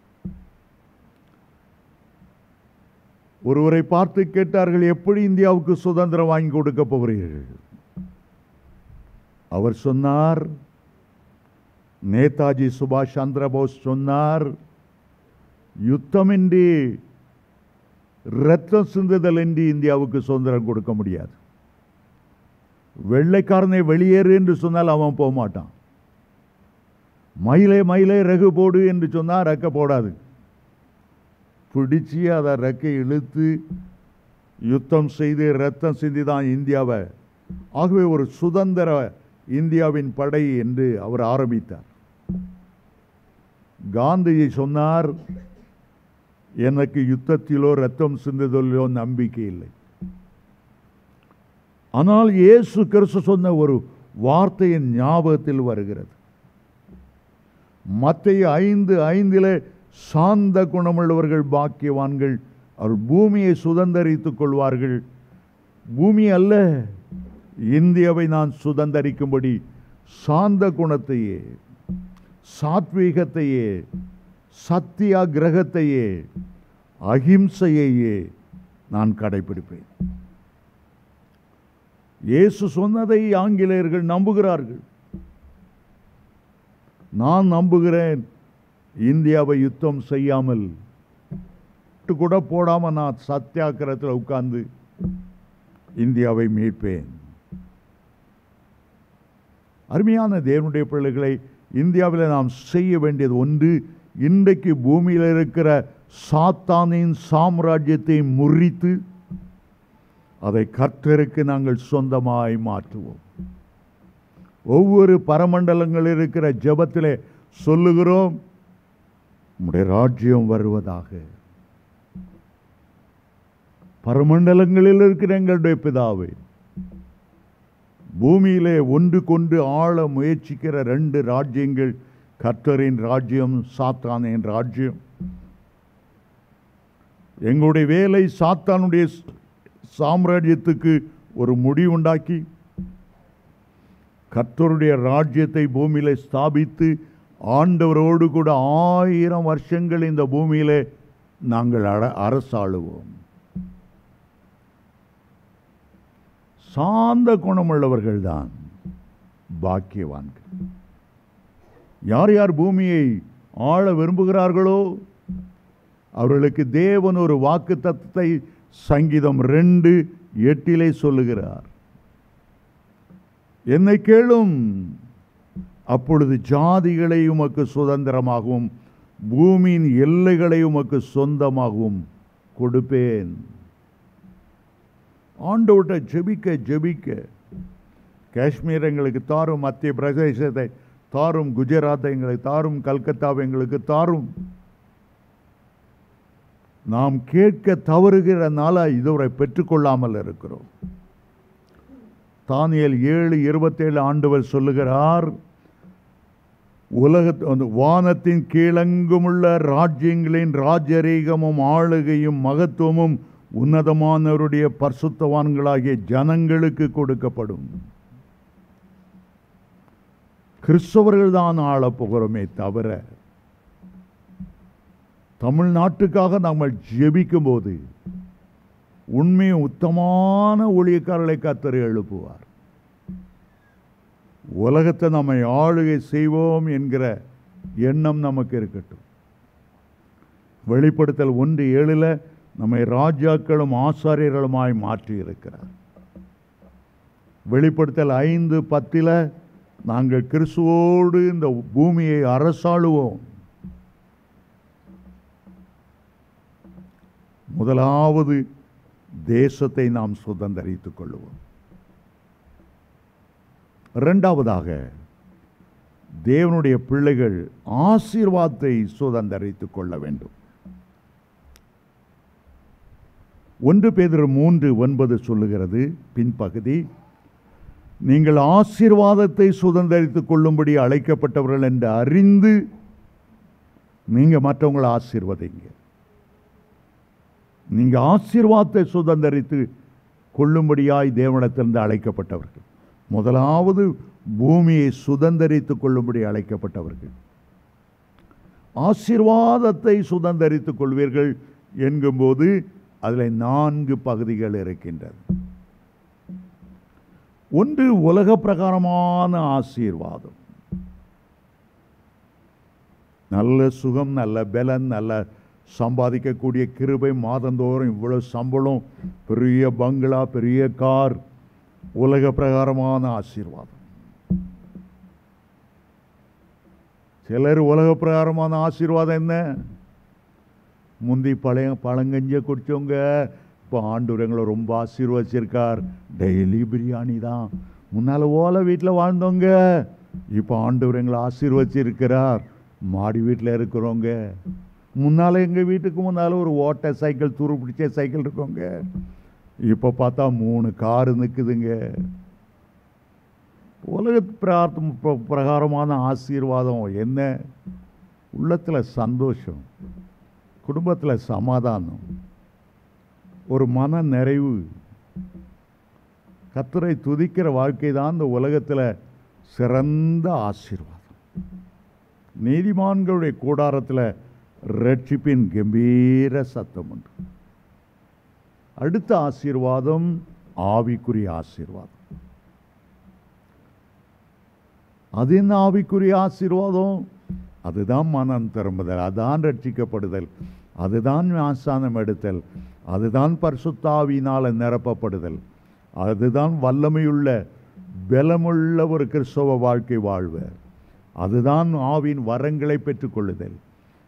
ஒருவரை பார்த்து கேட்டார்கள், எப்படி இந்தியாவுக்கு சுதந்திரம் வாங்கி கொடுக்க போகிறீர்கள்? அவர் சொன்னார், நேதாஜி சுபாஷ் சந்திர போஸ் சொன்னார், யுத்தமின்றி இரத்தம் சிந்துதல் இன்றி இந்தியாவுக்கு சுதந்திரம் கொடுக்க முடியாது. வெள்ளைக்காரனை வெளியேறு என்று சொன்னால் அவன் போக மாட்டான். மயிலே மயிலே ரகு போடு என்று சொன்னால் ரெக்க போடாது. பிடிச்சி அதை ரெக்கை இழுத்து யுத்தம் செய்து ரத்தம் சிந்தி தான் இந்தியாவை, ஆகவே ஒரு சுதந்திர இந்தியாவின் படை என்று அவர் ஆரம்பித்தார். காந்திஜி சொன்னார், எனக்கு யுத்தத்திலோ ரத்தம் சிந்துதலிலோ நம்பிக்கை இல்லை. ஆனால் இயேசு கிறிஸ்து சொன்ன ஒரு வார்த்தையின் ஞாபகத்தில் வருகிறது. மத்தேயு 5:5 சாந்த குணமுள்ளவர்கள் பாக்கியவான்கள், அவர் பூமியை சுதந்தரித்துக் கொள்வார்கள். பூமி அல்ல, இந்தியாவை நான் சுதந்தரிக்கும்படி சாந்த குணத்தையே, சாத்வீகத்தையே, சத்தியாகிரகத்தையே, அகிம்சையையே நான் கடைபிடிப்பேன். இயேசு சொன்னதை ஆங்கிலேயர்கள் நம்புகிறார்கள். நான் நம்புகிறேன், இந்தியாவை யுத்தம் செய்யாமல் கூட போடாமல் நான் சத்தியாகிரகத்தில் உட்கார்ந்து இந்தியாவை மீட்பேன். அருமையான தேவனுடைய பிள்ளைகளை, இந்தியாவில் நாம் செய்ய வேண்டியது ஒன்று, இன்றைக்கு பூமியில் இருக்கிற சாத்தானின் சாம்ராஜ்யத்தை முறித்து அதை கர்த்தருக்கு நாங்கள் சொந்தமாய் மாற்றுவோம். ஒவ்வொரு பரமண்டலங்களில் இருக்கிற ஜெபத்திலே சொல்லுகிறோம், உம்முடைய ராஜ்யம் வருவதாக. பரமண்டலங்களில் இருக்கிற எங்களுடைய பிதாவே, பூமியிலே ஒன்று கொண்டு ஆள முயற்சிக்கிற 2 ராஜ்யங்கள், கர்த்தரின் ராஜ்யம், சாத்தானின் ராஜ்யம். எங்களுடைய வேலை சாத்தானுடைய சாம்ராஜ்யத்துக்கு ஒரு முடிவுண்டாக்கி கர்த்தருடைய ராஜ்யத்தை பூமியிலே ஸ்தாபித்து ஆண்டவரோடு கூட 1000 வருஷங்கள் இந்த பூமியிலே நாங்கள் அரசாளுவோம். சாந்த குணமுள்ளவர்கள் தான் பாக்கியவான்கள். யார் யார் பூமியை ஆள விரும்புகிறார்களோ அவர்களுக்கு தேவன் ஒரு வாக்குத்தத்தத்தை சங்கீதம் 2:8 சொல்லுகிறார். என்னை கேளும், அப்பொழுது ஜாதிகளை உமக்கு சுதந்திரமாகவும் பூமியின் எல்லைகளை உமக்கு சொந்தமாகவும் கொடுப்பேன். ஆண்டவர்கிட்ட ஜெபிக்க ஜெபிக்க காஷ்மீர் எங்களுக்கு தாரும், மத்திய பிரதேசத்தை தாரும், குஜராத்தை எங்களுக்கு தாரும், கல்கத்தாவை எங்களுக்கு தாரும். நாம் கேட்க தவறுகிறனால இதுவரை பெற்றுக்கொள்ளாமல் இருக்கிறோம். தானியேல் 7:27 ஆண்டவர் சொல்லுகிறார், வானத்தின் கீழெங்குமுள்ள ராஜ்யங்களின் ராஜரீகமும் ஆளுகையும் மகத்துவமும் உன்னதமானவருடைய பரிசுத்தவான்களாகிய ஜனங்களுக்கு கொடுக்கப்படும். கிறிஸ்தவர்கள் தான் ஆளப் போகிறோமே தவிர, தமிழ்நாட்டுக்காக நாங்கள் ஜெபிக்கும் போது உண்மையும் உத்தமான ஊழியக்காரர்களை கர்த்தர் எழுப்புவார். உலகத்தை நம்மை ஆளுகை செய்வோம் என்கிற எண்ணம் நமக்கு இருக்கட்டும். வெளிப்படுத்தல் 1:7 நம்மை ராஜாக்களும் ஆசாரியர்களுமாய் மாற்றி இருக்கிறார். வெளிப்படுத்தல் 5:10 நாங்கள் கிறிஸ்துவோடு இந்த பூமியை அரசாளுவோம். முதலாவது தேசத்தை நாம் சுதந்தரித்துக் கொள்வோம். இரண்டாவதாக தேவனுடைய பிள்ளைகள் ஆசீர்வாதத்தை சுதந்தரித்துக் கொள்ள வேண்டும். 1 பேதுரு 3:9 சொல்லுகிறது பின்பகுதி, நீங்கள் ஆசீர்வாதத்தை சுதந்தரித்துக் கொள்ளும்படி அழைக்கப்பட்டவர்கள் என்று அறிந்து நீங்க மற்றவங்களை ஆசீர்வதிங்க. நீங்க ஆசீர்வாதத்தை சுதந்தரித்து கொள்ளும்படியாய் தேவனிடத்திலிருந்து அழைக்கப்பட்டவர்கள். முதலாவது பூமியை சுதந்தரித்துக் கொள்ளும்படி அழைக்கப்பட்டவர்கள். ஆசீர்வாதத்தை சுதந்தரித்துக் கொள்வீர்கள் என்கும்போது அதில் 4 பகுதிகள் இருக்கின்றது. ஒன்று உலக பிரகாரமான ஆசீர்வாதம், நல்ல சுகம், நல்ல பலன், நல்ல சம்பாதிக்கக்கூடிய கிருபை, மாதந்தோறும் இவ்வளவு சம்பளம், பெரிய பங்களா, பெரிய கார், உலக பிரகாரமான ஆசீர்வாதம். சிலர் உலக பிரகாரமான ஆசீர்வாதம் என்ன, முந்தி பழங்கஞ்ச குடிச்சவங்க இப்போ ஆண்டவர் எங்களை ரொம்ப ஆசீர்வதிச்சிருக்கார், டெய்லி பிரியாணி தான். முன்னால் ஓலை வீட்டில் வாழ்ந்தவங்க இப்போ ஆண்டவர் எங்களை ஆசீர்வதிச்சிருக்கிறார், மாடி வீட்டில் இருக்கிறவங்க. முன்னால் எங்கள் வீட்டுக்கு முன்னால் ஒரு ஓட்ட சைக்கிள், துரு பிடிச்ச சைக்கிள் இருக்கவங்க, இப்போ பார்த்தா 3 காரு நிற்குதுங்க. உலக பிரகாரமான ஆசீர்வாதம் என்ன? உள்ளத்தில் சந்தோஷம், குடும்பத்தில் சமாதானம், ஒரு மன நிறைவு, கர்த்தரை துதிக்கிற வாழ்க்கை தான் இந்த உலகத்தில் சிறந்த ஆசீர்வாதம். நீதிமான்களுடைய கூடாரத்தில் ரட்சிப்பின் கம்பீர சத்தம் உண்டு. அடுத்த ஆசீர்வாதம் ஆவிக்குரிய ஆசீர்வாதம். அது என்ன ஆவிக்குரிய ஆசீர்வாதம்? அதுதான் மனம் திரும்புதல், அதுதான் ரட்சிக்கப்படுதல், அதுதான் ஞானஸ்நானம் எடுத்தல், அதுதான் பரிசுத்த ஆவியினால் நிரப்பப்படுதல், அதுதான் வல்லமையுள்ள பலமுள்ள ஒரு கிறிஸ்தவ வாழ்க்கை வாழ்வர், அதுதான் ஆவின் வரங்களை பெற்றுக்கொள்ளுதல்,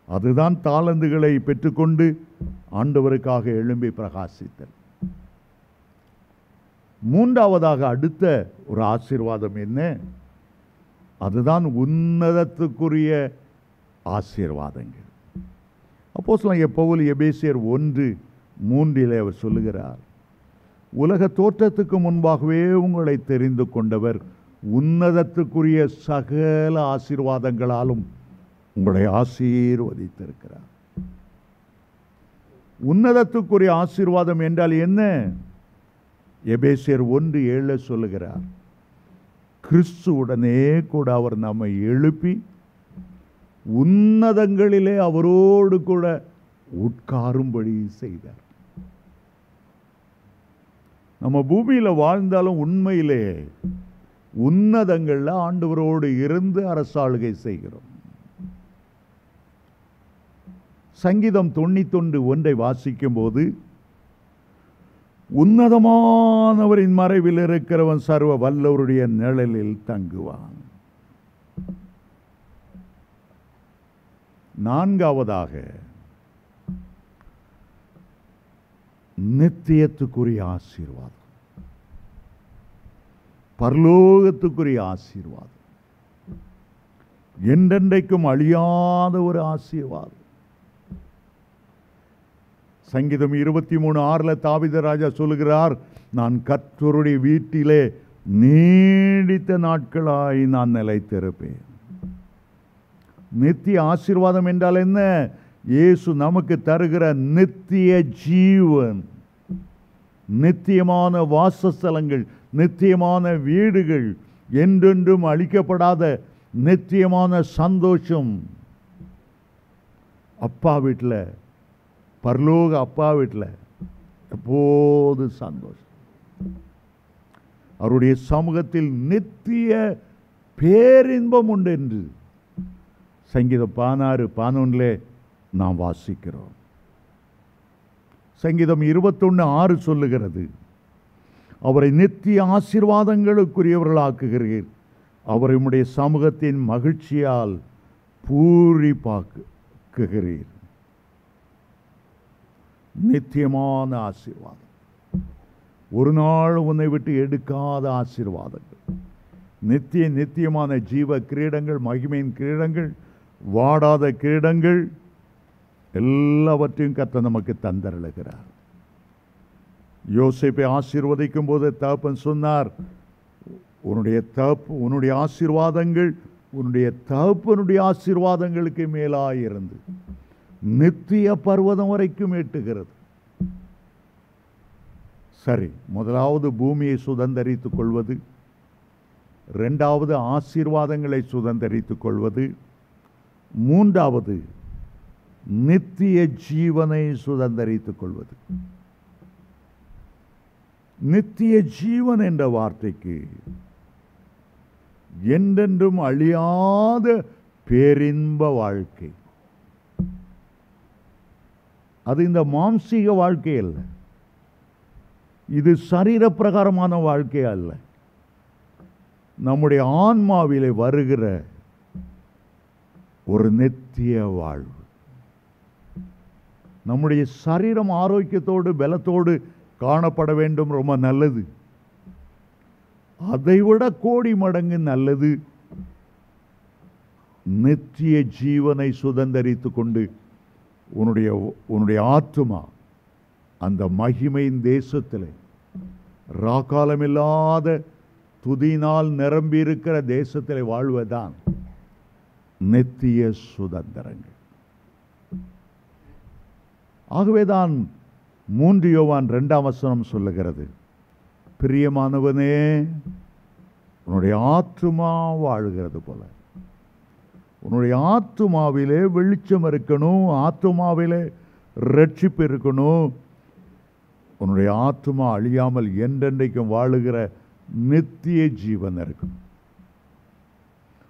அதுதான் தாளந்துகளை பெற்றுக்கொண்டு ஆண்டவருக்காக எழும்பி பிரகாசித்தல். மூன்றாவதாக அடுத்த ஒரு ஆசீர்வாதம் என்ன? அதுதான் உன்னதத்துக்குரிய ஆசீர்வாதங்கள். அப்போஸ்தலனாகிய பவுல் எபேசியர் 1:3 அவர் சொல்லுகிறார், உலக தோற்றத்துக்கு முன்பாகவே உங்களை தெரிந்து கொண்டவர் உன்னதத்துக்குரிய சகல ஆசீர்வாதங்களாலும் உங்களை ஆசீர்வதித்திருக்கிறார். உன்னதத்துக்குரிய ஆசீர்வாதம் என்றால் என்ன? எபேசியர் 1:7 சொல்லுகிறார், கிறிஸ்துவுடனே கூட அவர் நம்மை எழுப்பி உன்னதங்களிலே அவரோடு கூட உட்காரும்படி செய்தார். நம்ம பூமியில் வாழ்ந்தாலும் உண்மையிலே உன்னதங்களில் ஆண்டவரோடு இருந்து அரசாளுகை செய்கிறோம். சங்கீதம் 91:1 வாசிக்கும் போது, உன்னதமானவரின் மறைவில் இருக்கிறவன் சர்வ வல்லவருடைய நிழலில் தங்குவான். நான்காவதாக நித்தியத்துக்குரிய ஆசீர்வாதம், பரலோகத்துக்குரிய ஆசீர்வாதம், என்றென்றைக்கும் அழியாத ஒரு ஆசீர்வாதம். சங்கீதம் 23:6 தாவீது ராஜா சொல்லுகிறார், நான் கர்த்தருடைய வீட்டிலே நீடித்த நாட்களாய் நான் நிலைத்திருப்பேன். நித்திய ஆசீர்வாதம் என்றால் என்ன? இயேசு நமக்கு தருகிற நித்திய ஜீவன், நித்தியமான வாசஸ்தலங்கள், நித்தியமான வீடுகள், என்றென்றும் அளிக்கப்படாத நித்தியமான சந்தோஷம். அப்பா வீட்டில், பரலோக அப்பா வீட்டில் எப்போது சந்தோஷம். அவருடைய சமூகத்தில் நித்திய பேரின்பம் உண்டு என்று சங்கீதம் 16:11 நாம் வாசிக்கிறோம். சங்கீதம் 21:6 சொல்லுகிறது, அவரை நித்திய ஆசீர்வாதங்களுக்குரியவர்களாக்குகிறீர், அவரை உம்முடைய சமூகத்தின் மகிழ்ச்சியால் பூரிப்பாக்குகிறீர். நித்தியமான ஆசீர்வாதம், ஒரு நாள் உன்னை விட்டு எடுக்காத ஆசீர்வாதங்கள், நித்தியமான ஜீவ கிரீடங்கள், மகிமையின் கிரீடங்கள், வாடாத கிரீடங்கள் எல்லாவற்றையும் கர்த்தர் நமக்கு தந்தருளுகிறார். யோசேப்பை ஆசீர்வதிக்கும் போது தகப்பன் சொன்னார், உன்னுடைய ஆசீர்வாதங்கள் உன்னுடைய தகப்பனுடைய ஆசீர்வாதங்களுக்கு மேலாயிருந்து நித்திய பர்வதம் வரைக்கும் எட்டுகிறது. சரி, முதலாவது பூமியை சுதந்தரித்துக் கொள்வது, இரண்டாவது ஆசீர்வாதங்களை சுதந்தரித்துக் கொள்வது, மூன்றாவது நித்திய ஜீவனை சுதந்தரித்துக் கொள்வது. நித்திய ஜீவன் என்ற வார்த்தைக்கு என்றென்றும் அழியாத பேரின்ப வாழ்க்கை. அது இந்த மாம்சீக வாழ்க்கை அல்ல, இது சரீர பிரகாரமான வாழ்க்கை அல்ல. நம்முடைய ஆன்மாவிலே வருகிற ஒரு நித்திய வாழ்வு. நம்முடைய சரீரம் ஆரோக்கியத்தோடு பலத்தோடு காணப்பட வேண்டும், ரொம்ப நல்லது. அதைவிட கோடி மடங்கு நல்லது நித்திய ஜீவனை சுதந்தரித்துக் கொண்டு உன்னுடைய ஆத்துமா அந்த மகிமையின் தேசத்தில், ராக்காலமில்லாத துதியினால் நிரம்பி இருக்கிற தேசத்தில் வாழ்வதுதான் நித்திய சுதந்திரங்கள். ஆகவேதான் 3 யோவான் 2 சொல்லுகிறது, பிரியமானவனே, உன்னுடைய ஆத்துமா வாழுகிறது போல. உன்னுடைய ஆத்துமாவிலே வெளிச்சம் இருக்கணும், ஆத்துமாவிலே ரட்சிப்பு இருக்கணும். உன்னுடைய ஆத்துமா அழியாமல் என்றென்றைக்கும் வாழுகிற நித்திய ஜீவன் இருக்கணும்.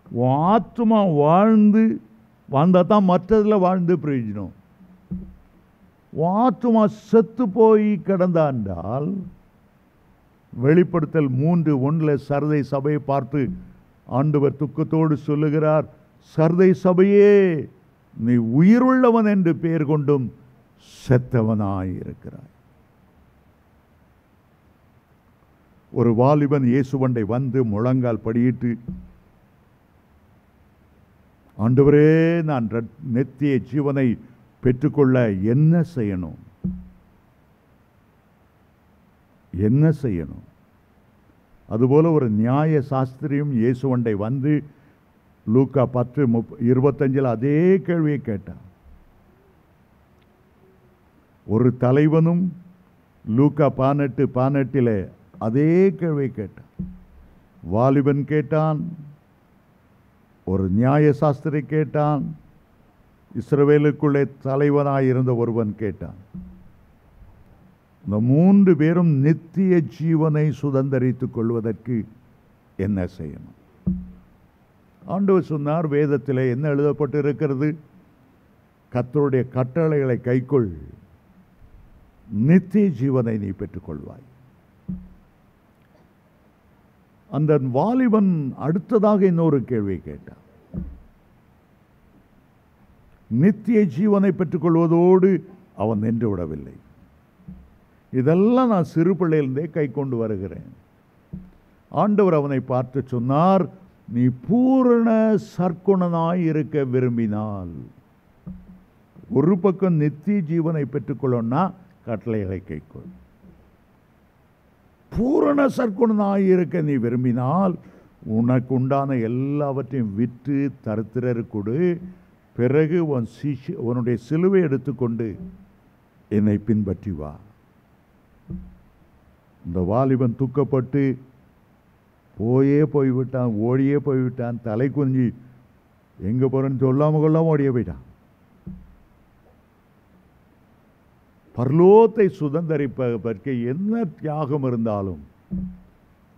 உன் ஆத்துமா வாழ்ந்தால் தான் மற்றதில் வாழ்ந்து பிரயோஜனம். உன் ஆத்துமா செத்து போய் கிடந்தாண்டால், வெளிப்படுத்தல் 3:1 சர்தை சபையை பார்த்து ஆண்டவர் துக்கத்தோடு சொல்லுகிறார், சர்தை சபையே, நீ உயிருள்ளவன் என்று பெயர் கொண்டும் செத்தவனாயிருக்கிறாய். ஒரு வாலிபன் இயேசுவண்டை வந்து முழங்கால் படியிட்டு, ஆண்டவரே, நான் நித்திய ஜீவனை பெற்றுக்கொள்ள என்ன செய்யணும்? என்ன செய்யணும்? அதுபோல ஒரு நியாய சாஸ்திரியும் இயேசுவண்டை வந்து லூக்கா 10:25 அதே கேள்வியை கேட்டான். ஒரு தலைவனும் லூக்கா 18:18 அதே கேள்வியை கேட்டான். வாலிபன் கேட்டான், ஒரு நியாய சாஸ்திரி கேட்டான், இஸ்ரவேலுக்குள்ளே தலைவனாயிருந்த ஒருவன் கேட்டான். இந்த 3 பேரும் நித்திய ஜீவனை சுதந்தரித்துக் கொள்வதற்கு என்ன செய்யணும்? ஆண்டவர் சொன்னார், வேதத்திலே என்ன எழுதப்பட்டு இருக்கிறது? கர்த்தருடைய கட்டளைகளை கைக்கொள், நித்திய ஜீவனை நீ பெற்றுக்கொள்வாய். அந்த வாலிபன் அடுத்ததாக இன்னொரு கேள்வி கேட்டான். நித்திய ஜீவனை பெற்றுக்கொள்வதோடு அவன் நின்று விடவில்லை. இதெல்லாம் நான் சிறு பிள்ளையிலிருந்தே கை கொண்டு வருகிறேன். ஆண்டவர் அவனை பார்த்து சொன்னார், நீ பூரண சற்குணனாய் இருக்க விரும்பினால், ஒரு பக்கம் நித்திய ஜீவனை பெற்றுக்கொள்ளணும்னா கட்டளைகளை கைக்கொள். பூரண சற்குணனாய் இருக்க நீ விரும்பினால் உனக்கு உண்டான எல்லாவற்றையும் விற்று தரித்திரருக்கு கொடு, பிறகு உன்னுடைய சிலுவை எடுத்துக்கொண்டு என்னை பின்பற்றி வா. இந்த வாலிபன் துக்கப்பட்டு போய்விட்டான், ஓடியே போய்விட்டான். தலை குனிஞ்சி எங்கே போகிறேன்னு சொல்லாமல் கொள்ளாமல் ஓடியே போயிட்டான். பரலோகத்தை சுதந்தரிப்பதற்கு என்ன தியாகம் இருந்தாலும்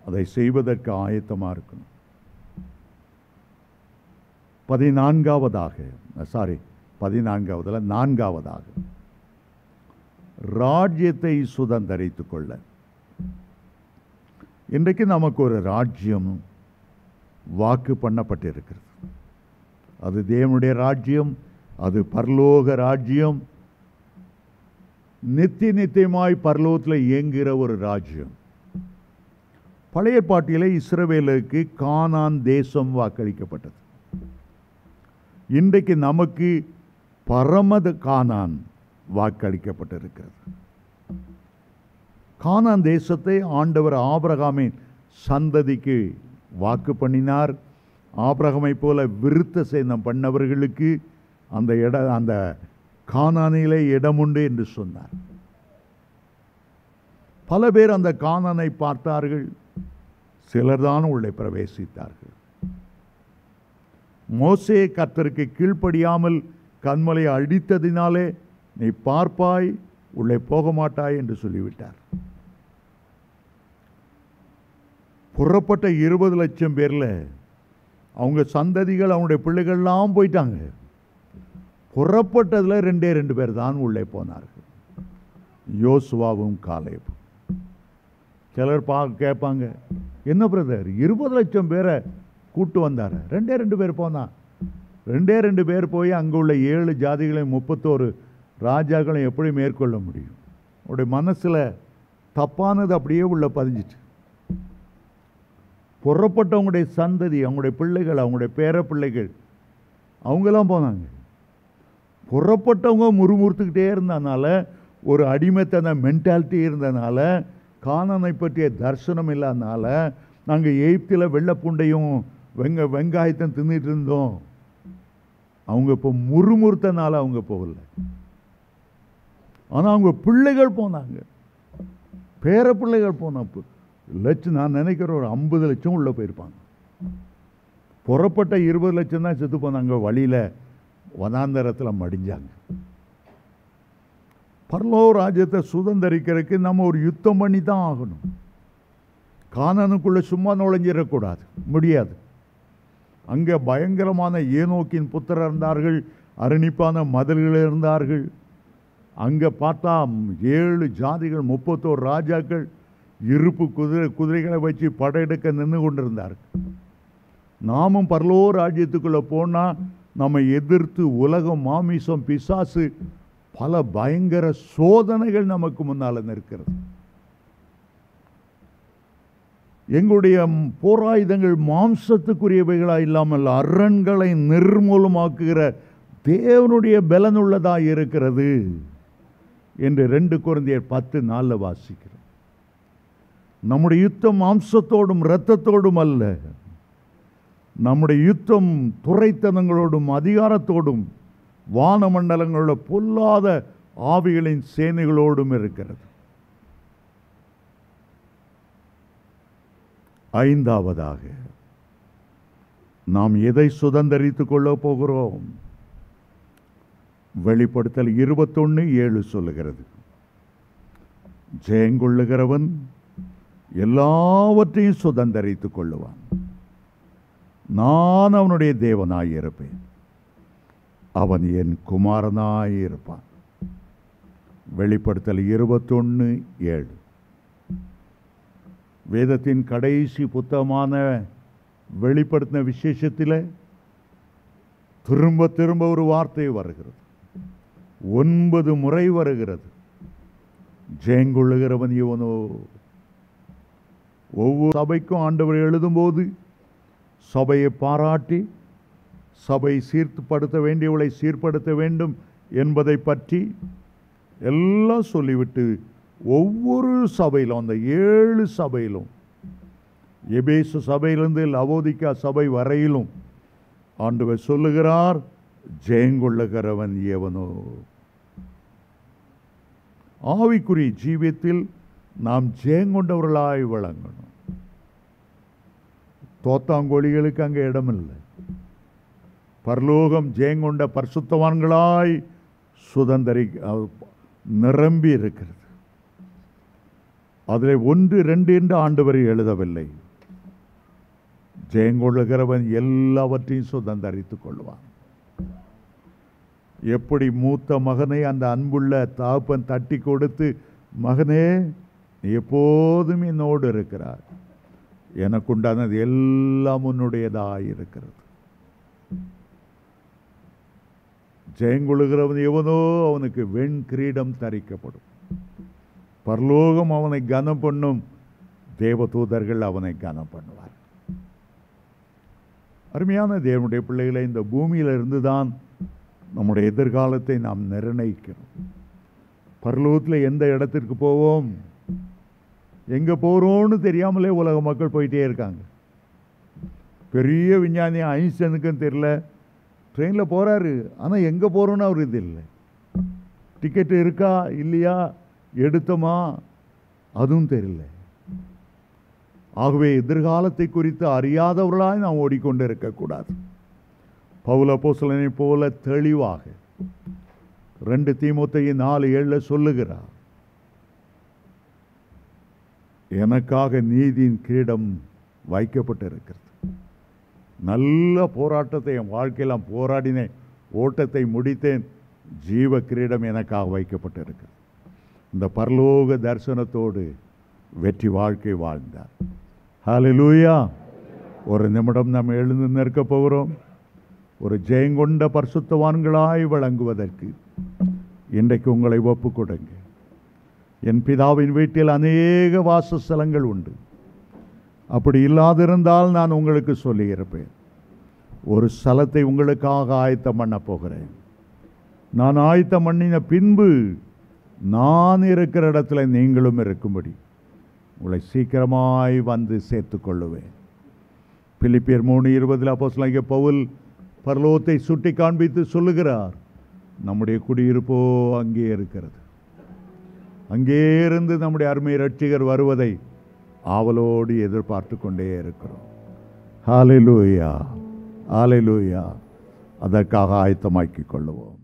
அதை செய்வதற்கு ஆயத்தமாக இருக்கணும். 4வதாக ராஜ்யத்தை சுதந்தரித்துக் கொள்ள. இன்றைக்கு நமக்கு ஒரு ராஜ்யம் வாக்கு பண்ணப்பட்டிருக்கிறது. அது தேவனுடைய ராஜ்யம், அது பரலோக ராஜ்யம், நித்தியமாய் பரலோகத்தில் இயங்குகிற ஒரு ராஜ்யம். பழைய ஏற்பாட்டிலே இஸ்ரவேலுக்கு கானான் தேசம் வாக்களிக்கப்பட்டது. இன்றைக்கு நமக்கு பரமத கானான் வாக்களிக்கப்பட்டிருக்கிறது. கானான் தேசத்தை ஆண்டவர் ஆபிரகாமின் சந்ததிக்கு வாக்கு பண்ணினார். ஆபிரகாமை போல விருத்த சேதனம் பண்ணவர்களுக்கு அந்த கானானிலே இடம் உண்டு என்று சொன்னார். பல பேர் அந்த கானானை பார்த்தார்கள், சிலர்தான் உள்ளே பிரவேசித்தார்கள். மோசே கர்த்தருக்கு கீழ்ப்படியாமல் கன்மலையை அடித்ததினாலே நீ பார்ப்பாய், உள்ளே போக மாட்டாய் என்று சொல்லிவிட்டார். புறப்பட்ட 20 லட்சம் பேரில் அவங்க சந்ததிகள், அவங்களுடைய பிள்ளைகள்லாம் போயிட்டாங்க. புறப்பட்டதில் 2 பேர் தான் உள்ளே போனார்கள், யோசுவாவும் காலேபும். சிலர் கேட்பாங்க, என்ன பிரதர் 20 லட்சம் பேரை கூட்டு வந்தார், 2 பேர் போனான். 2 பேர் போய் அங்கே உள்ள 7 ஜாதிகளையும் 31 ராஜாக்களையும் எப்படி மேற்கொள்ள முடியும்? அவருடைய மனசில் தப்பானது அப்படியே உள்ள பதிஞ்சிட்டு. புறப்பட்டவங்களுடைய சந்ததி, அவங்களுடைய பிள்ளைகள், அவங்களுடைய பேர பிள்ளைகள் அவங்கெல்லாம் போனாங்க. புறப்பட்டவங்க முறுமுறுத்துக்கிட்டே இருந்ததுனால, ஒரு அடிமைத்தன மென்டாலிட்டி இருந்ததுனால, கானானை பற்றிய தரிசனம் இல்லாதனால, நாங்கள் எகிப்தில் வெள்ளைப்பூண்டையும் வெங்காயத்தையும் தின்னுட்டு இருந்தோம். அவங்க இப்போ முறுமுறுத்தனால அவங்க போகல. ஆனால் அவங்க பிள்ளைகள் போனாங்க, பேர பிள்ளைகள் போனப்போ நான் நினைக்கிற ஒரு 50 லட்சம் உள்ளே போயிருப்பாங்க. புறப்பட்ட 20 லட்சம் தான் செத்து போனாங்க, வழியில் வனாந்தரத்தில் மடிஞ்சாங்க. பரலோக ராஜ்யத்தை சுதந்திரிக்கிறதுக்கு நம்ம ஒரு யுத்தம் பண்ணி தான் ஆகணும். கானானுக்குள்ளே சும்மா நுழைஞ்சிடக்கூடாது, முடியாது. அங்கே பயங்கரமான ஏனோக்கின் புத்திரர் இருந்தார்கள், அரணிப்பான மதில்கள் இருந்தார்கள். அங்கே பார்த்தா 7 ஜாதிகள், 31 ராஜாக்கள் இருப்பு குதிரைகளை வச்சு படையெடுக்க நின்று கொண்டிருந்தார்கள். நாமும் பரலோக ராஜ்யத்துக்குள்ளே போனால் நம்ம எதிர்த்து உலகம், மாமிசம், பிசாசு, பல பயங்கர சோதனைகள் நமக்கு முன்னால் நிற்கிறது. எங்களுடைய போராயுதங்கள் மாம்சத்துக்குரியவைகளாக இல்லாமல் அரண்களை நிர்மூலமாக்குகிற தேவனுடைய பலனுள்ளதாக இருக்கிறது என்று 2 கொரிந்தியர் 10:4 வாசிக்கிறோம். நம்முடைய யுத்தம் மாம்சத்தோடும் இரத்தத்தோடும் அல்ல, நம்முடைய யுத்தம் துரைத்தனங்களோடும் அதிகாரத்தோடும் வானமண்டலங்களோட பொல்லாத ஆவிகளின் சேனைகளோடும் இருக்கிறது. 5வதாக நாம் எதை சுதந்தரித்துக் கொள்ள போகிறோம்? வெளிப்படுத்தல் 21:7 சொல்லுகிறது, ஜெயங்கொள்ளுகிறவன் எல்லாவற்றையும் சுதந்தரித்துக் கொள்ளுவான், நான் அவனுடைய தேவனாயிருப்பேன், அவன் என் குமாரனாயிருப்பான். வெளிப்படுத்தல் 21:7. வேதத்தின் கடைசி புத்தகமான வெளிப்படுத்தின விசேஷத்தில் திரும்ப திரும்ப ஒரு வார்த்தை வருகிறது, 9 முறை வருகிறது, ஜெயங்கொள்ளுகிறவன் இவனோ. ஒவ்வொரு சபைக்கும் ஆண்டவர் எழுதும்போது சபையை பாராட்டி, சபை சீர்படுத்த வேண்டியவளை சீர்படுத்த வேண்டும் என்பதை பற்றி எல்லாம் சொல்லிவிட்டு ஒவ்வொரு சபையிலும், அந்த 7 சபையிலும், எபேசு சபையிலிருந்து லவோதிக்கா சபை வரையிலும் ஆண்டவர் சொல்லுகிறார், ஜெயங்கொள்ளுகிறவன் எவனோ. ஆவிக்குரிய ஜீவியத்தில் நாம் ஜெயங்கொண்டவர்களாய் விளங்கணும். தோத்தாங்கோழிகளுக்கு அங்கே இடமில்லை. பரலோகம் ஜெயங்கொண்ட பரிசுத்தவான்களாய் நிரம்பி இருக்கிறது. அதில் 1, 2 என்று ஆண்டவர் எழுதவில்லை. ஜெயங்கொள்ளுகிறவன் எல்லாவற்றையும் சுதந்தரித்துக் கொள்வான். எப்படி மூத்த மகனை அந்த அன்புள்ள தகப்பன் தட்டி கொடுத்து, மகனே எப்போதும் என்னோடு இருக்கிறார், எனக்குண்டானது எல்லாம் உன்னுடையதாக இருக்கிறது. ஜெயங்கொள்ளுகிறவன் எவனோ அவனுக்கு வெண் கிரீடம் தரிக்கப்படும். பரலோகம் அவனை கனம் பண்ணும், தேவதூதர்கள் அவனை கனம் பண்ணுவார். அருமையான தேவனுடைய பிள்ளைகளை, இந்த பூமியிலிருந்து தான் நம்முடைய எதிர்காலத்தை நாம் நிர்ணயிக்கிறோம். பரலோகத்தில் எந்த இடத்திற்கு போவோம், எங்கே போகிறோன்னு தெரியாமலே உலக மக்கள் போயிட்டே இருக்காங்க. பெரிய விஞ்ஞானி ஐன்ஸ்டைனுக்கும் தெரியல, ட்ரெயினில் போகிறாரு, ஆனால் எங்கே போகிறோன்னு அவருக்கு இல்லை. டிக்கெட்டு இருக்கா இல்லையா, எடுத்தோமா, அதுவும் தெரியல. ஆகவே எதிர்காலத்தை குறித்து அறியாதவர்களாய் நாம் ஓடிக்கொண்டு இருக்கக்கூடாது. பவுல் அப்போஸ்தலனை போல தெளிவாக 2 தீமோத்தேயு 4:7 சொல்லுகிறார், எனக்காக நீதியின் கிரீடம் வைக்கப்பட்டிருக்கிறது. நல்ல போராட்டத்தை என் வாழ்க்கையில் போராடினேன், ஓட்டத்தை முடித்தேன், ஜீவ கிரீடம் எனக்காக வைக்கப்பட்டிருக்கிறது. இந்த பரலோக தரிசனத்தோடு வெற்றி வாழ்க்கை வாழ்ந்தார். ஹல்லேலூயா. ஒரு நிமிடம் நாம் எழுந்து நிற்க போகிறோம். ஒரு ஜெயங்கொண்ட பரிசுத்தவான்களாய் வழங்குவதற்கு இன்றைக்கு உங்களை ஒப்பு கொடுங்க. என் பிதாவின் வீட்டில் அநேக வாசஸ்தலங்கள் உண்டு. அப்படி இல்லாதிருந்தால் நான் உங்களுக்கு சொல்லியிருப்பேன். ஒரு ஸ்தலத்தை உங்களுக்காக ஆயத்தம் பண்ண போகிறேன். நான் ஆயத்தம் பண்ணின பின்பு நான் இருக்கிற இடத்துல நீங்களும் இருக்கும்படி உங்களை சீக்கிரமாய் வந்து சேர்த்து கொள்ளுவேன். பிலிப்பியர் 3:20 அப்போஸ்தலனாகிய பவுல் பரலோகத்தை சுட்டி காண்பித்து சொல்லுகிறார், நம்முடைய குடியிருப்போ அங்கே இருக்கிறது. அங்கே இருந்து நம்முடைய அருமை இரட்சகர் வருவதை ஆவலோடு எதிர்பார்த்து கொண்டே இருக்கிறோம். ஹல்லேலூயா, ஹல்லேலூயா. அதற்காக ஆயத்தமாக்கிக் கொள்ளுவோம்.